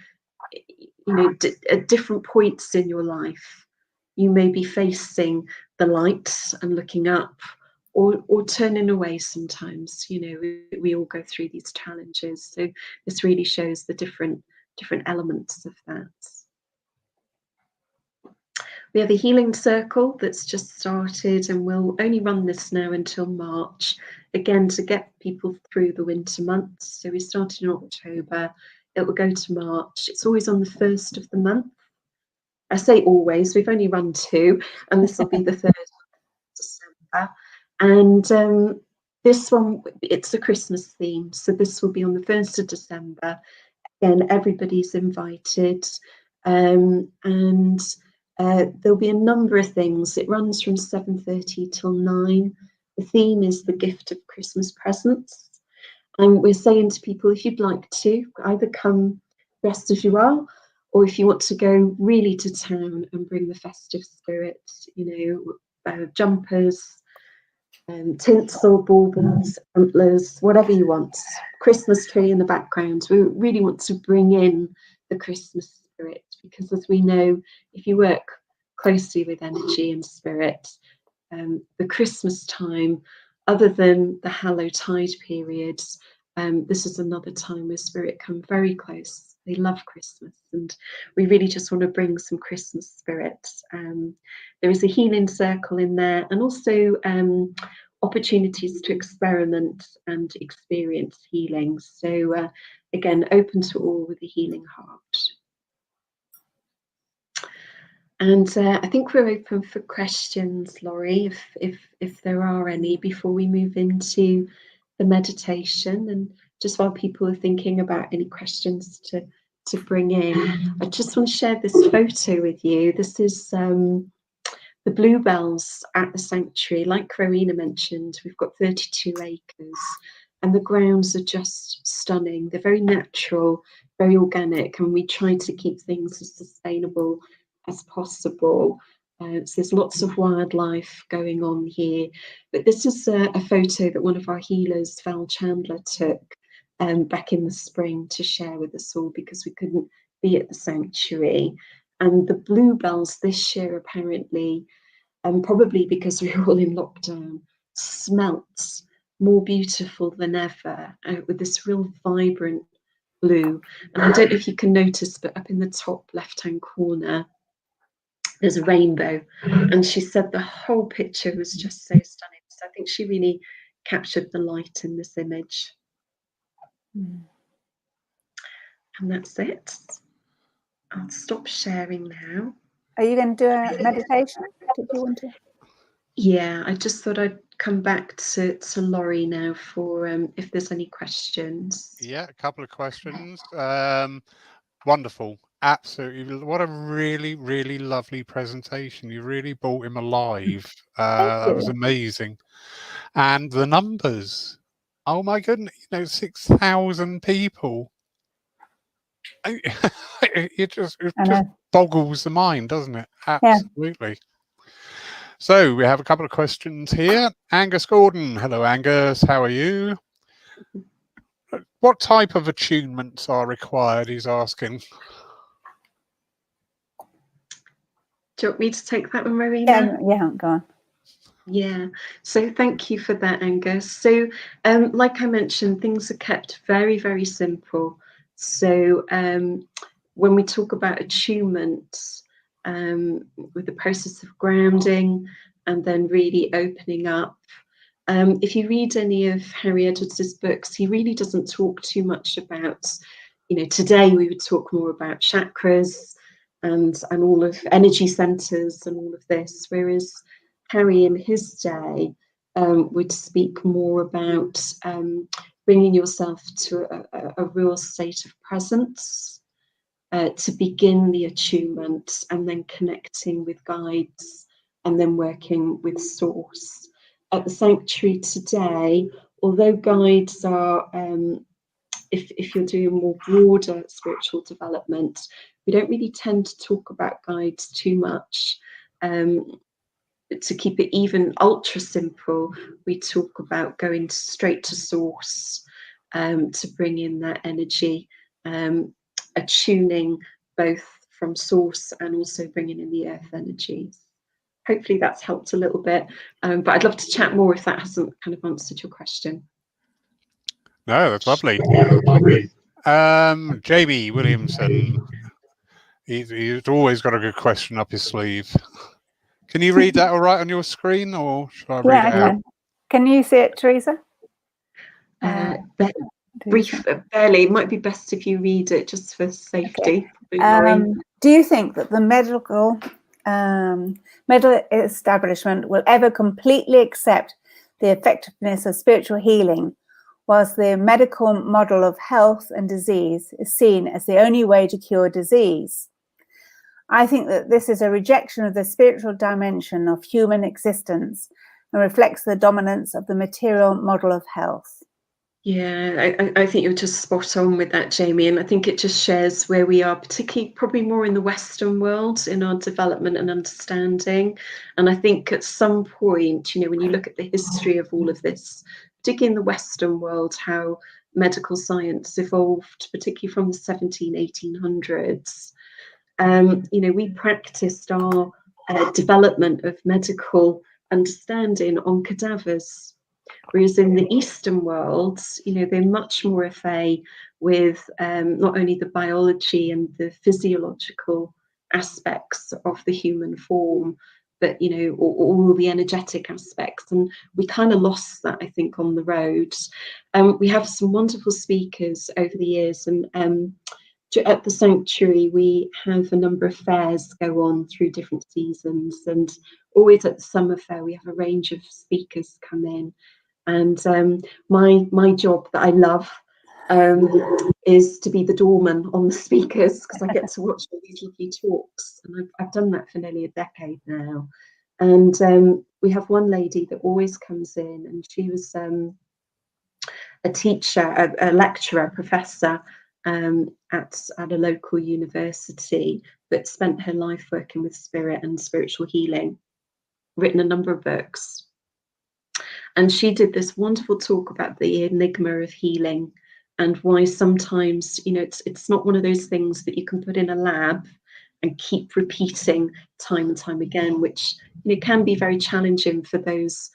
you know, at different points in your life, you may be facing the light and looking up, or turning away sometimes. You know, we all go through these challenges. So this really shows the different elements of that. We have a healing circle that's just started, and we'll only run this now until March, again to get people through the winter months. So we started in October, it will go to March. It's always on the 1st of the month. I say always, we've only run 2, and this will be the 3rd of December. And this one, it's a Christmas theme, so this will be on the 1st of December. Again, everybody's invited, and there'll be a number of things. It runs from 7:30 till 9. The theme is the gift of Christmas presents. And we're saying to people, if you'd like to, either come dressed as you are, or if you want to go really to town and bring the festive spirit, you know, jumpers, tinsel, baubles, antlers, whatever you want. Christmas tree in the background. We really want to bring in the Christmas spirit, because as we know, if you work closely with energy and spirit, the Christmas time, other than the Hallowtide periods, this is another time where spirit come very close. They love Christmas, and we really just want to bring some Christmas spirit. There is a healing circle in there, and also opportunities to experiment and experience healing. So again, open to all with a healing heart. And I think we're open for questions, Laurie, if there are any, before we move into the meditation. And just while people are thinking about any questions to bring in, I just want to share this photo with you. This is the bluebells at the sanctuary. Like Rowena mentioned, we've got 32 acres, and the grounds are just stunning. They're very natural, very organic, and we try to keep things as sustainable as possible. So there's lots of wildlife going on here. But this is a photo that one of our healers, Val Chandler, took back in the spring to share with us all, because we couldn't be at the sanctuary. And the bluebells this year, apparently, probably because we were all in lockdown, smelt more beautiful than ever, with this real vibrant blue. And I don't know if you can notice, but up in the top left-hand corner, there's a rainbow. And she said the whole picture was just so stunning. So I think she really captured the light in this image. And that's it. I'll stop sharing now. Are you going to do a meditation? Did you want to? Yeah, I just thought I'd come back to Laurie now for if there's any questions. Yeah, a couple of questions. Wonderful. Absolutely. What a really, really lovely presentation. You really brought him alive. That was amazing. And the numbers. Oh my goodness, 6,000 people. It just boggles the mind, doesn't it? Absolutely. Yeah. So we have a couple of questions here. Angus Gordon. Hello, Angus. How are you? What type of attunements are required, he's asking. Do you want me to take that one, Rowena? Yeah, go on. Yeah, so thank you for that, Angus. So like I mentioned, things are kept very, very simple. So when we talk about attunement, with the process of grounding and then really opening up, if you read any of Harry Edwards' books, he really doesn't talk too much about, today we would talk more about chakras and all of energy centers and all of this, whereas Harry in his day would speak more about bringing yourself to a real state of presence to begin the attunement, and then connecting with guides, and then working with source. At the sanctuary today, although guides are, if you're doing more broader spiritual development, we don't really tend to talk about guides too much. To keep it even ultra simple, we talk about going straight to source, to bring in that energy, attuning both from source and also bringing in the earth energies. Hopefully that's helped a little bit, but I'd love to chat more if that hasn't kind of answered your question. No, that's lovely. JB Williamson, he's always got a good question up his sleeve. Can you read that all right on your screen, or should I read it out? Can you see it, Teresa? Barely. It might be best if you read it just for safety. Okay. Do you think that the medical establishment will ever completely accept the effectiveness of spiritual healing, whilst the medical model of health and disease is seen as the only way to cure disease? I think that this is a rejection of the spiritual dimension of human existence and reflects the dominance of the material model of health. Yeah, I think you're just spot on with that, Jamie. And I think it just shares where we are, particularly probably more in the Western world in our development and understanding. And I think at some point, when you look at the history of all of this, particularly in the Western world, how medical science evolved, particularly from the 1800s, we practiced our development of medical understanding on cadavers. Whereas in the Eastern world, they're much more au fait with not only the biology and the physiological aspects of the human form, but all the energetic aspects. And we kind of lost that, I think, on the road. We have some wonderful speakers over the years, and at the sanctuary we have a number of fairs go on through different seasons, and always at the summer fair we have a range of speakers come in. And my job that I love is to be the doorman on the speakers, because I get to watch all these lovely talks, and I've done that for nearly a decade now. And we have one lady that always comes in, and she was a teacher, a lecturer, professor at a local university, but spent her life working with spirit and spiritual healing, written a number of books. And she did this wonderful talk about the enigma of healing and why sometimes, you know, it's not one of those things that you can put in a lab and keep repeating time and time again, which, you know, can be very challenging for those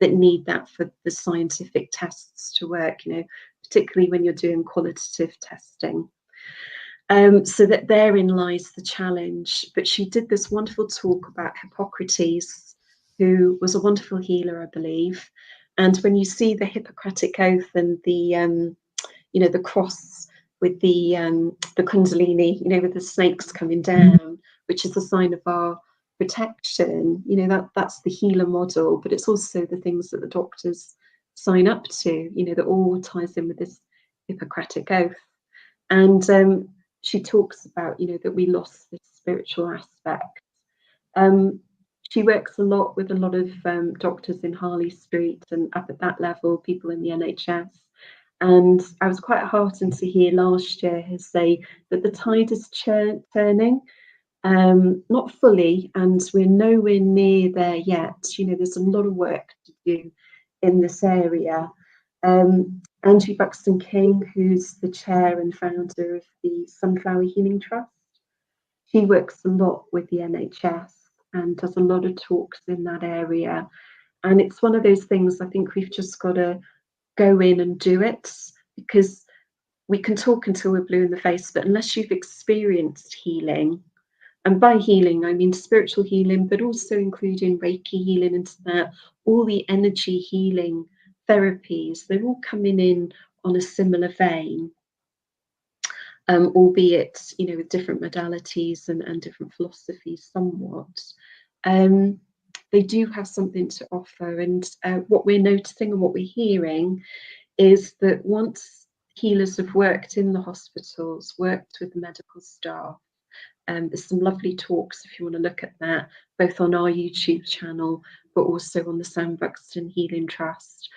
that need that for the scientific tests to work, you know, particularly when you're doing qualitative testing. So that therein lies the challenge. But she did this wonderful talk about Hippocrates, who was a wonderful healer, I believe. And when you see the Hippocratic Oath and the, you know, the cross with the Kundalini, you know, with the snakes coming down, which is a sign of our protection, you know, that's the healer model, but it's also the things that the doctors sign up to, you know, that all ties in with this Hippocratic Oath. And she talks about, you know, that we lost this spiritual aspect. She works a lot with a lot of doctors in Harley Street and up at that level, people in the NHS. And I was quite heartened to hear last year her say that the tide is turning, not fully, and we're nowhere near there yet. You know, there's a lot of work to do in this area. Angie Buxton King, who's the chair and founder of the Sunflower Healing Trust, she works a lot with the NHS and does a lot of talks in that area. And it's one of those things, I think we've just got to go in and do it, because we can talk until we're blue in the face, but unless you've experienced healing, and by healing I mean spiritual healing, but also including Reiki healing into that, all the energy healing therapies, they're all coming in on a similar vein, albeit, you know, with different modalities and different philosophies somewhat. They do have something to offer, and what we're noticing and what we're hearing is that once healers have worked in the hospitals, worked with the medical staff, there's some lovely talks if you want to look at that, both on our YouTube channel, but also on the Sam Buxton Healing Trust,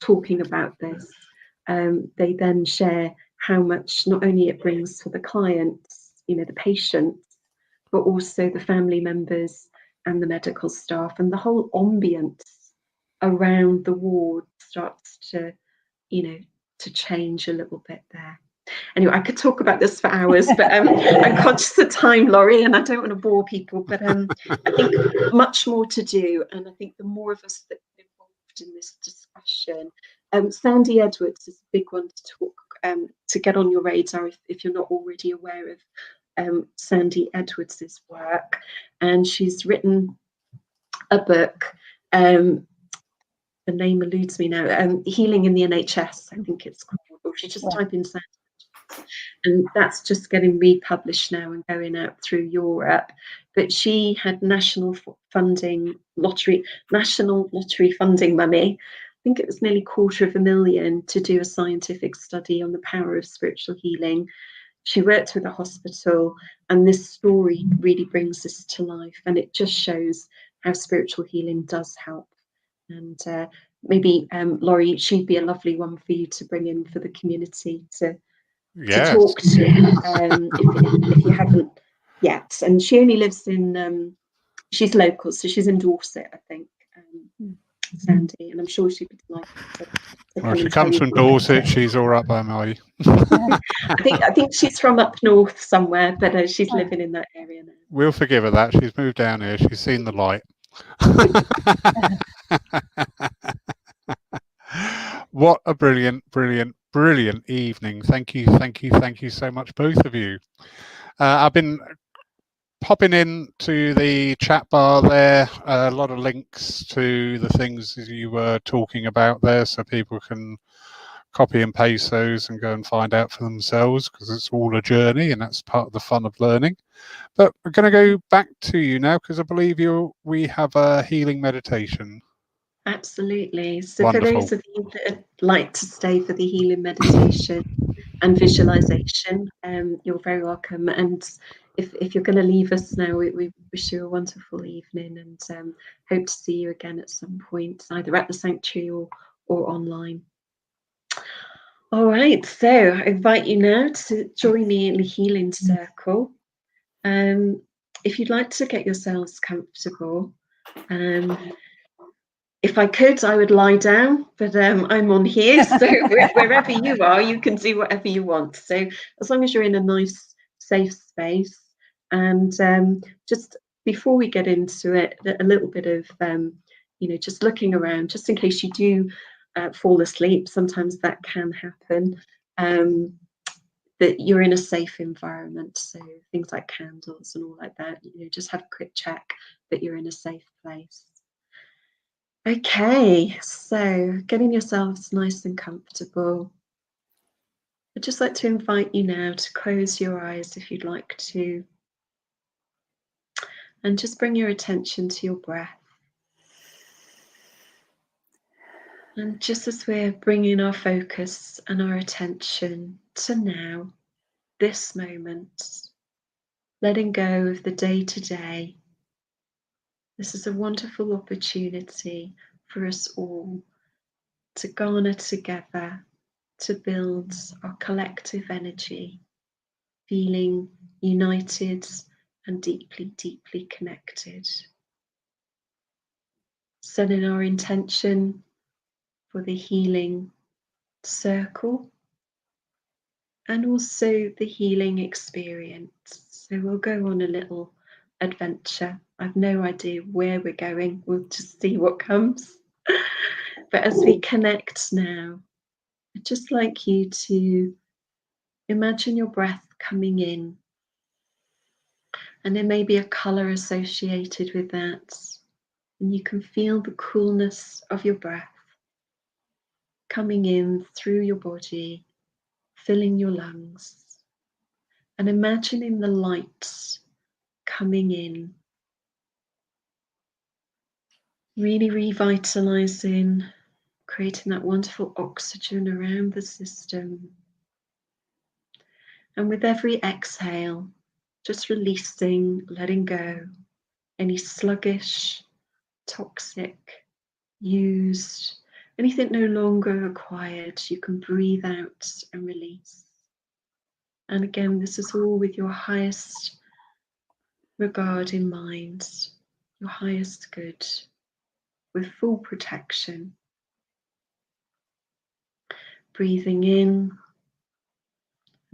talking about this. They then share how much not only it brings for the clients, you know, the patients, but also the family members and the medical staff, and the whole ambience around the ward starts to, you know, to change a little bit there. Anyway, I could talk about this for hours, but I'm conscious of time, Laurie, and I don't want to bore people, but I think much more to do, and I think the more of us that are involved in this discussion. Sandy Edwards is a big one to talk, to get on your radar if you're not already aware of Sandy Edwards's work, and she's written a book, the name eludes me now, Healing in the NHS, I think it's called, or if you just type in Sandy, and that's just getting republished now and going out through Europe. But she had national lottery funding money. I think it was nearly $250,000 to do a scientific study on the power of spiritual healing. She worked with a hospital, and this story really brings this to life, and it just shows how spiritual healing does help. And maybe Laurie, she'd be a lovely one for you to bring in for the community to talk to, if you haven't yet. And she only lives in, she's local, so she's in Dorset, I think, Sandy, and I'm sure she'd be delighted to well, she comes from Dorset, she's all right by me. I think she's from up north somewhere, but she's living in that area now. We'll forgive her that. She's moved down here. She's seen the light. What a brilliant evening. Thank you so much, both of you. I've been popping in to the chat bar there, a lot of links to the things you were talking about there, so people can copy and paste those and go and find out for themselves, because it's all a journey and that's part of the fun of learning. But we're going to go back to you now, because I believe we have a healing meditation. Absolutely. So Wonderful. For those of you that would like to stay for the healing meditation and visualization, you're very welcome. And if you're going to leave us now, we wish you a wonderful evening, and hope to see you again at some point, either at the sanctuary or online. All right, so I invite you now to join me in the healing circle. If you'd like to get yourselves comfortable, if I could, I would lie down, but I'm on here, so wherever you are, you can do whatever you want. So as long as you're in a nice, safe space. And just before we get into it, a little bit of, just looking around, just in case you do fall asleep. Sometimes that can happen. That you're in a safe environment, so things like candles and all like that. Just have a quick check that you're in a safe place. Okay, so getting yourselves nice and comfortable. I'd just like to invite you now to close your eyes if you'd like to, and just bring your attention to your breath. And just as we're bringing our focus and our attention to now, this moment, letting go of the day-to-day, this is a wonderful opportunity for us all to garner together, to build our collective energy, feeling united and deeply, deeply connected. Setting our intention for the healing circle and also the healing experience. So we'll go on a little adventure. I've no idea where we're going. We'll just see what comes. But as we connect now, I'd just like you to imagine your breath coming in. And there may be a colour associated with that. And you can feel the coolness of your breath coming in through your body, filling your lungs. And imagining the light coming in, really revitalizing, creating that wonderful oxygen around the system. And with every exhale, just releasing, letting go any sluggish, toxic, used, anything no longer required. You can breathe out and release. And again, this is all with your highest regard in mind, your highest good, with full protection. Breathing in,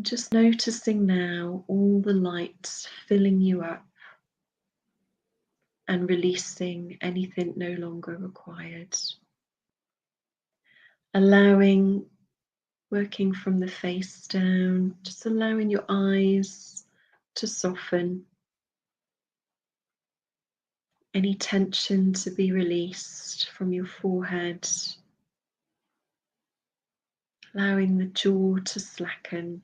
just noticing now all the lights filling you up and releasing anything no longer required. Allowing, working from the face down, just allowing your eyes to soften, any tension to be released from your forehead, allowing the jaw to slacken,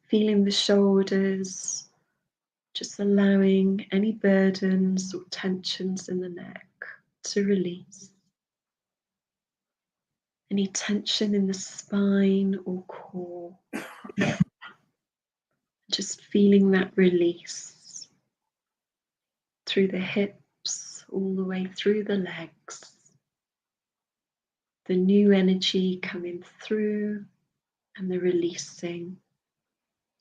feeling the shoulders, just allowing any burdens or tensions in the neck to release. Any tension in the spine or core, just feeling that release through the hips, all the way through the legs. The new energy coming through and the releasing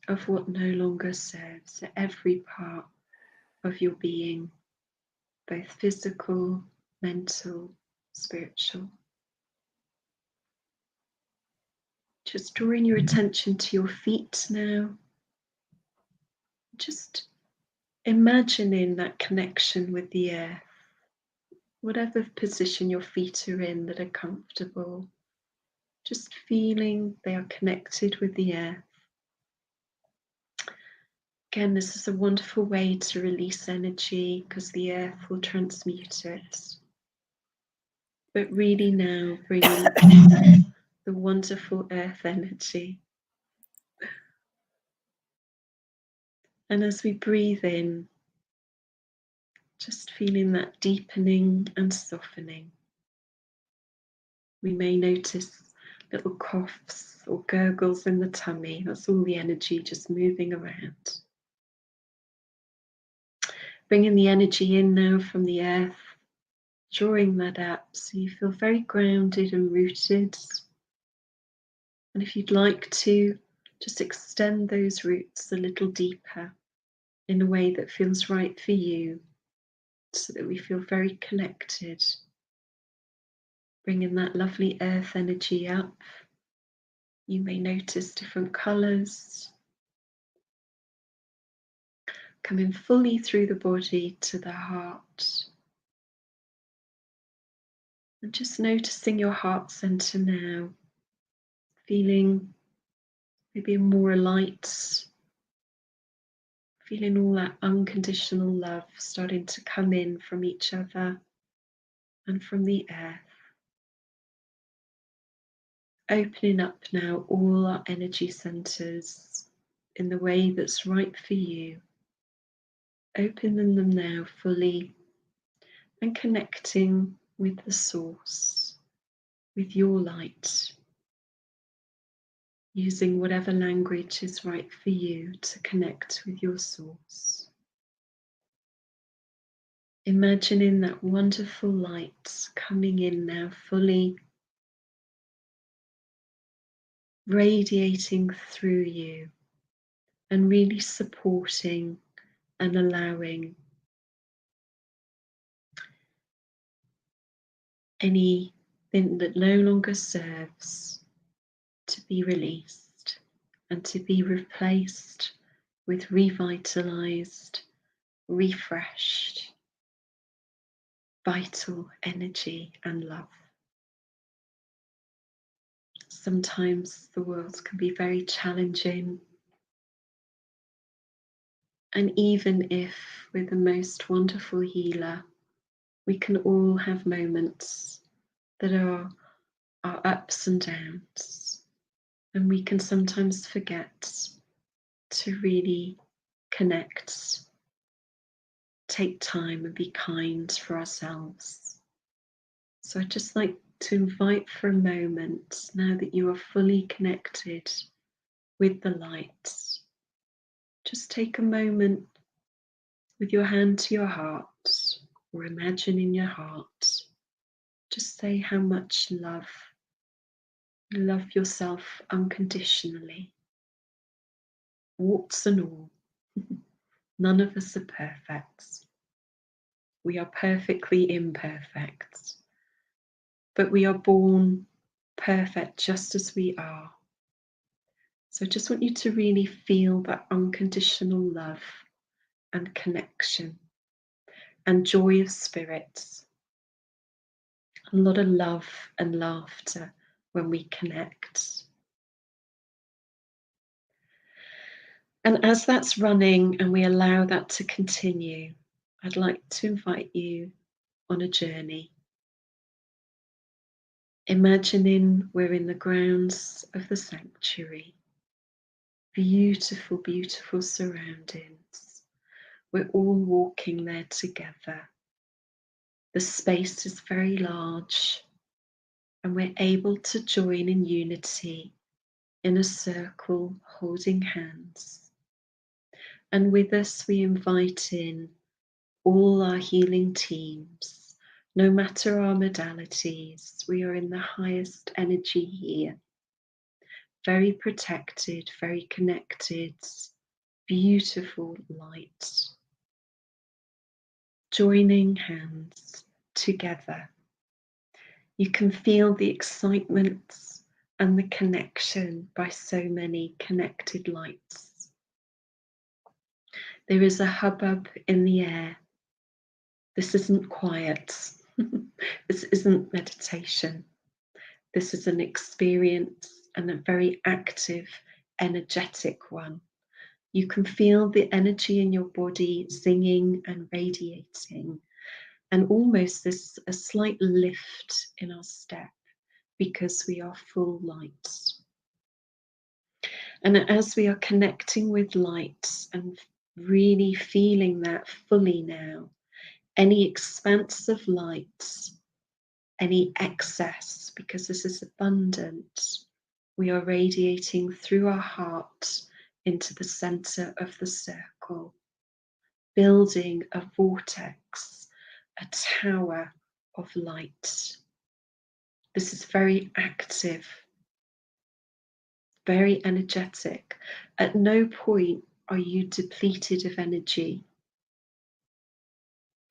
of what no longer serves every part of your being, both physical, mental, spiritual. Just drawing your attention to your feet now. Just imagining that connection with the earth. Whatever position your feet are in that are comfortable, just feeling they are connected with the earth. Again, this is a wonderful way to release energy because the earth will transmute it. But really now, bringing the wonderful earth energy. And as we breathe in, just feeling that deepening and softening. We may notice little coughs or gurgles in the tummy. That's all the energy just moving around. Bringing the energy in now from the earth, drawing that up so you feel very grounded and rooted. And if you'd like to, just extend those roots a little deeper in a way that feels right for you, so that we feel very connected. Bringing that lovely earth energy up. You may notice different colours coming fully through the body to the heart. And just noticing your heart center now, feeling maybe more light, feeling all that unconditional love starting to come in from each other and from the earth. Opening up now all our energy centers in the way that's right for you. Opening them now fully and connecting with the source, with your light, using whatever language is right for you to connect with your source. Imagining that wonderful light coming in now fully, radiating through you and really supporting and allowing anything that no longer serves to be released and to be replaced with revitalized, refreshed, vital energy and love. Sometimes the world can be very challenging, and even if we're the most wonderful healer, we can all have moments that are our ups and downs, and we can sometimes forget to really connect, take time and be kind for ourselves. So I'd just like to invite for a moment, now that you are fully connected with the light, just take a moment with your hand to your heart, or imagine in your heart, just say how much love you love yourself unconditionally, warts and all. None of us are perfect. We are perfectly imperfect, but we are born perfect just as we are. So I just want you to really feel that unconditional love and connection and joy of spirit. A lot of love and laughter when we connect. And as that's running and we allow that to continue, I'd like to invite you on a journey. Imagining we're in the grounds of the sanctuary. Beautiful, beautiful surroundings. We're all walking there together. The space is very large, and we're able to join in unity in a circle, holding hands. And with us, we invite in all our healing teams. No matter our modalities, we are in the highest energy here. Very protected, very connected, beautiful light. Joining hands together. You can feel the excitement and the connection by so many connected lights. There is a hubbub in the air. This isn't quiet. This isn't meditation. This is an experience, and a very active, energetic one. You can feel the energy in your body singing and radiating, and almost there's a slight lift in our step because we are full light. And as we are connecting with light and really feeling that fully now, any expanse of light, any excess, because this is abundant, we are radiating through our heart into the center of the circle, building a vortex, a tower of light. This is very active, very energetic. At no point are you depleted of energy.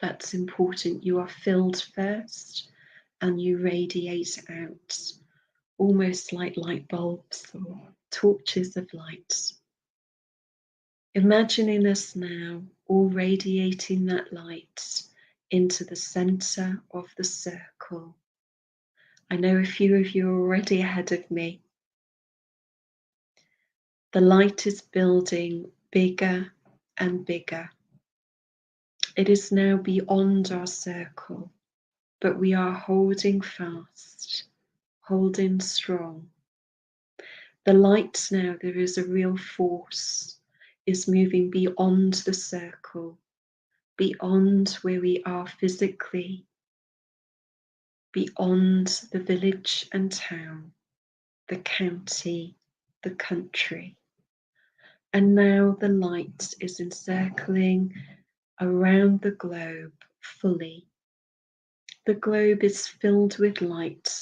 That's important. You are filled first and you radiate out, almost like light bulbs or torches of light. Imagining us now all radiating that light into the center of the circle. I know a few of you are already ahead of me. The light is building bigger and bigger. It is now beyond our circle, but we are holding fast, holding strong. The light now, there is a real force, is moving beyond the circle, beyond where we are physically, beyond the village and town, the county, the country. And now the light is encircling around the globe fully. The globe is filled with light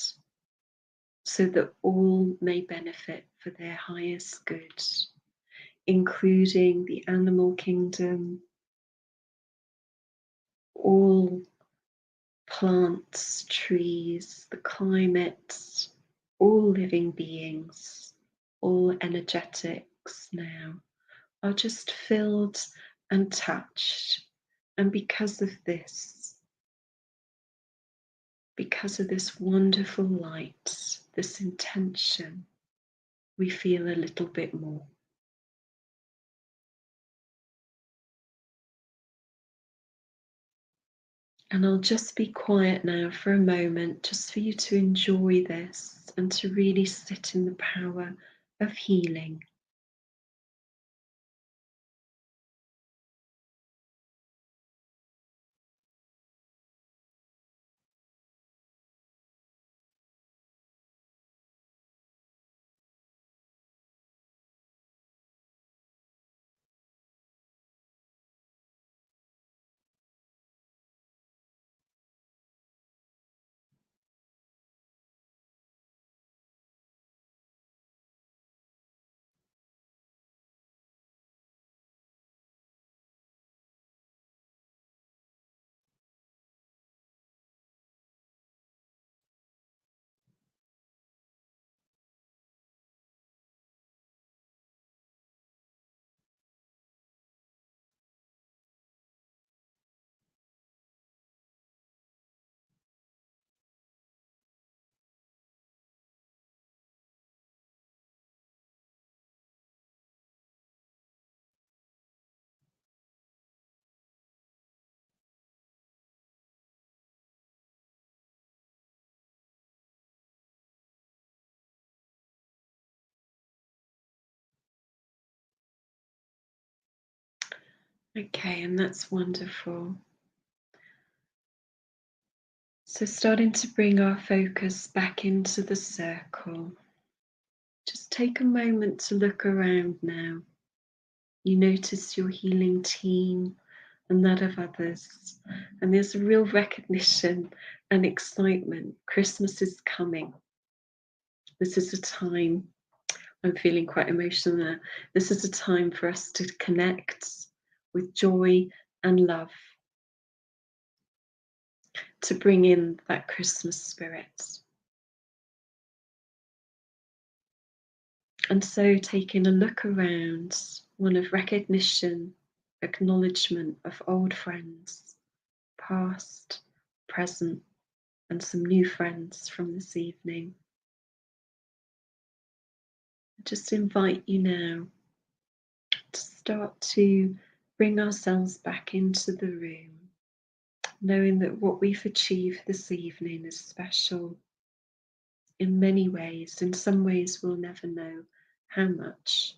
so that all may benefit for their highest good, including the animal kingdom, all plants, trees, the climate, all living beings, all energetics now are just filled and touched. And because of this wonderful light, this intention, we feel a little bit more. And I'll just be quiet now for a moment, just for you to enjoy this and to really sit in the power of healing. Okay, and that's wonderful. So starting to bring our focus back into the circle. Just take a moment to look around now. You notice your healing team and that of others. And there's a real recognition and excitement. Christmas is coming. This is a time, I'm feeling quite emotional now. This is a time for us to connect with joy and love, to bring in that Christmas spirit. And so taking a look around, one of recognition, acknowledgement of old friends, past, present, and some new friends from this evening. I just invite you now to start to bring ourselves back into the room, knowing that what we've achieved this evening is special in many ways. In some ways, we'll never know how much.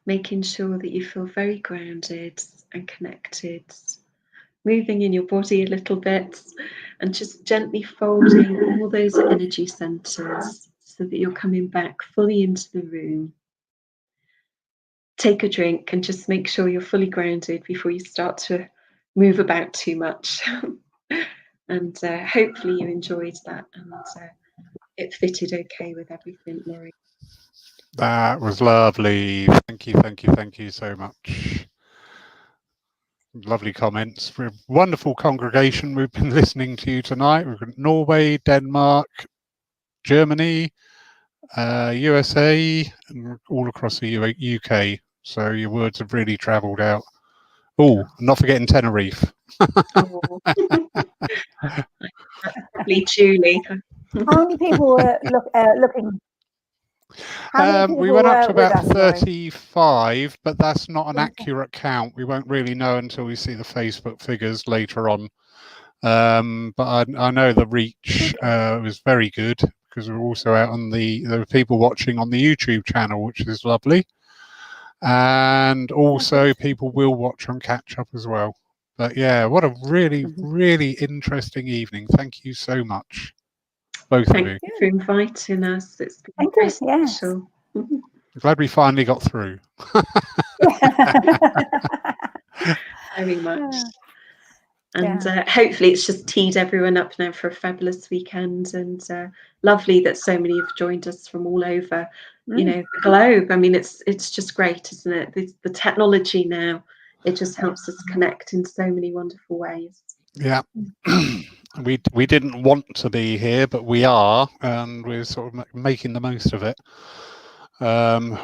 Making sure that you feel very grounded and connected, moving in your body a little bit and just gently folding all those energy centers so that you're coming back fully into the room. Take a drink and just make sure you're fully grounded before you start to move about too much. And hopefully you enjoyed that, and it fitted okay with everything, Laurie. That was lovely. Thank you, thank you, thank you so much. Lovely comments. We're a wonderful congregation. We've been listening to you tonight. We've got Norway, Denmark, Germany, USA, and all across the UK. So your words have really travelled out. Oh, not forgetting Tenerife. Oh. Probably Julie. How many people were looking? How many We people went up were to with about us, Laurie? 35, but that's not an Okay. accurate count. We won't really know until we see the Facebook figures later on. But I know the reach was very good, because we're also out on there were people watching on the YouTube channel, which is lovely. And also people will watch on catch up as well. But yeah, what a really, really interesting evening. Thank you so much, both Thank of you. you for inviting us. It's been Thank very you, yes. special. I'm glad we finally got through. Very much. Yeah. And hopefully it's just teed everyone up now for a fabulous weekend, and lovely that so many have joined us from all over, you know, the globe. I mean, it's just great, isn't it? The technology now, it just helps us connect in so many wonderful ways. Yeah. We didn't want to be here, but we are, and we're sort of making the most of it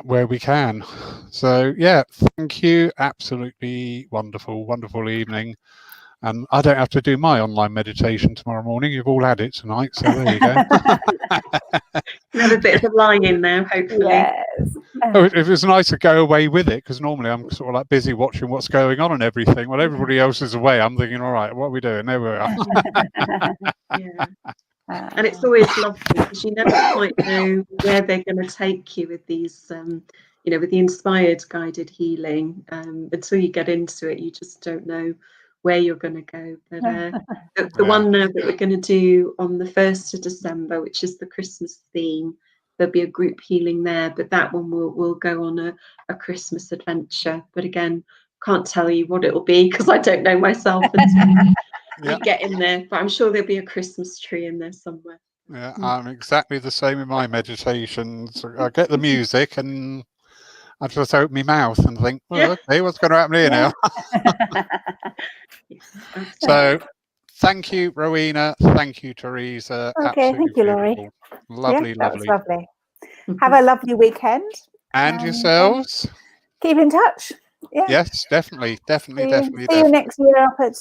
where we can. So yeah, thank you. Absolutely wonderful, wonderful evening. And I don't have to do my online meditation tomorrow morning. You've all had it tonight, so there you go. You have a bit of a lie in now, hopefully. Yes. Oh, it was nice to go away with it, because normally I'm sort of like busy watching what's going on and everything. Well, everybody else is away. I'm thinking, all right, what are we doing? There we are. Yeah. And it's always lovely, because you never quite know where they're going to take you with these, you know, with the inspired guided healing. Until you get into it, you just don't know where you're going to go. But the one now that we're going to do on the 1st of December, which is the Christmas theme, there'll be a group healing there, but that one will go on a Christmas adventure. But again, can't tell you what it'll be, because I don't know myself until we get in there. But I'm sure there'll be a Christmas tree in there somewhere. Yeah, I'm exactly the same in my meditations. I get the music and I just open my mouth and think, well, okay, what's going to happen here now? So thank you, Rowena. Thank you, Teresa. Okay, Absolutely thank you, Laurie. beautiful. Lovely, That was lovely. lovely. Have a lovely weekend. And yourselves? Keep in touch. Yeah. Yes, definitely. See you next year up at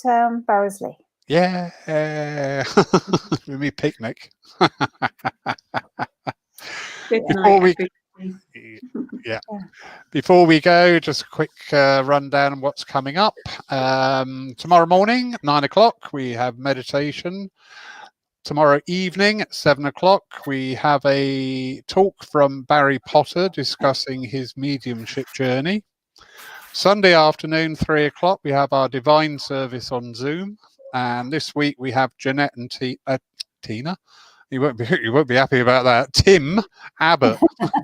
Barrowsley. Yeah. With me picnic. Good night, Before we go, just a quick rundown of what's coming up. Tomorrow morning, 9 o'clock, we have meditation. Tomorrow evening at 7 o'clock, we have a talk from Barry Potter discussing his mediumship journey. Sunday afternoon, 3 o'clock, we have our divine service on Zoom. And this week we have Jeanette and Tina. You won't be happy about that. Tim Abbott.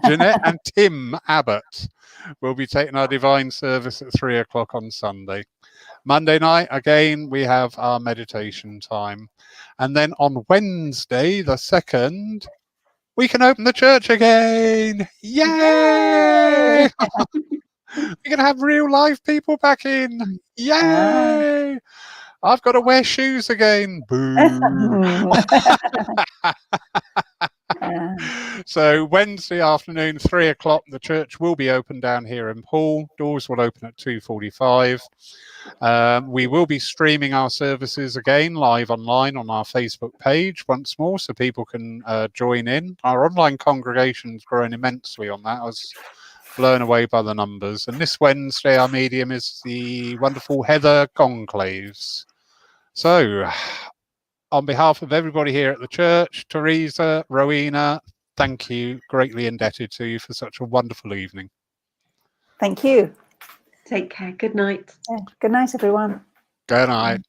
Jeanette and Tim Abbott will be taking our divine service at 3 o'clock on Sunday. Monday night, again, we have our meditation time. And then on Wednesday, the 2nd, we can open the church again. Yay! We're going to have real life people back in. Yay! I've got to wear shoes again. Boo. So Wednesday afternoon, 3 o'clock, the church will be open down here in Poole. Doors will open at 2:45. We will be streaming our services again live online on our Facebook page once more, so people can join in. Our online congregation's grown immensely on that. I was blown away by the numbers. And this Wednesday, our medium is the wonderful Heather Conclaves. So, on behalf of everybody here at the church, Teresa, Rowena, thank you. Greatly indebted to you for such a wonderful evening. Thank you. Take care. Good night. Good night, everyone. Good night.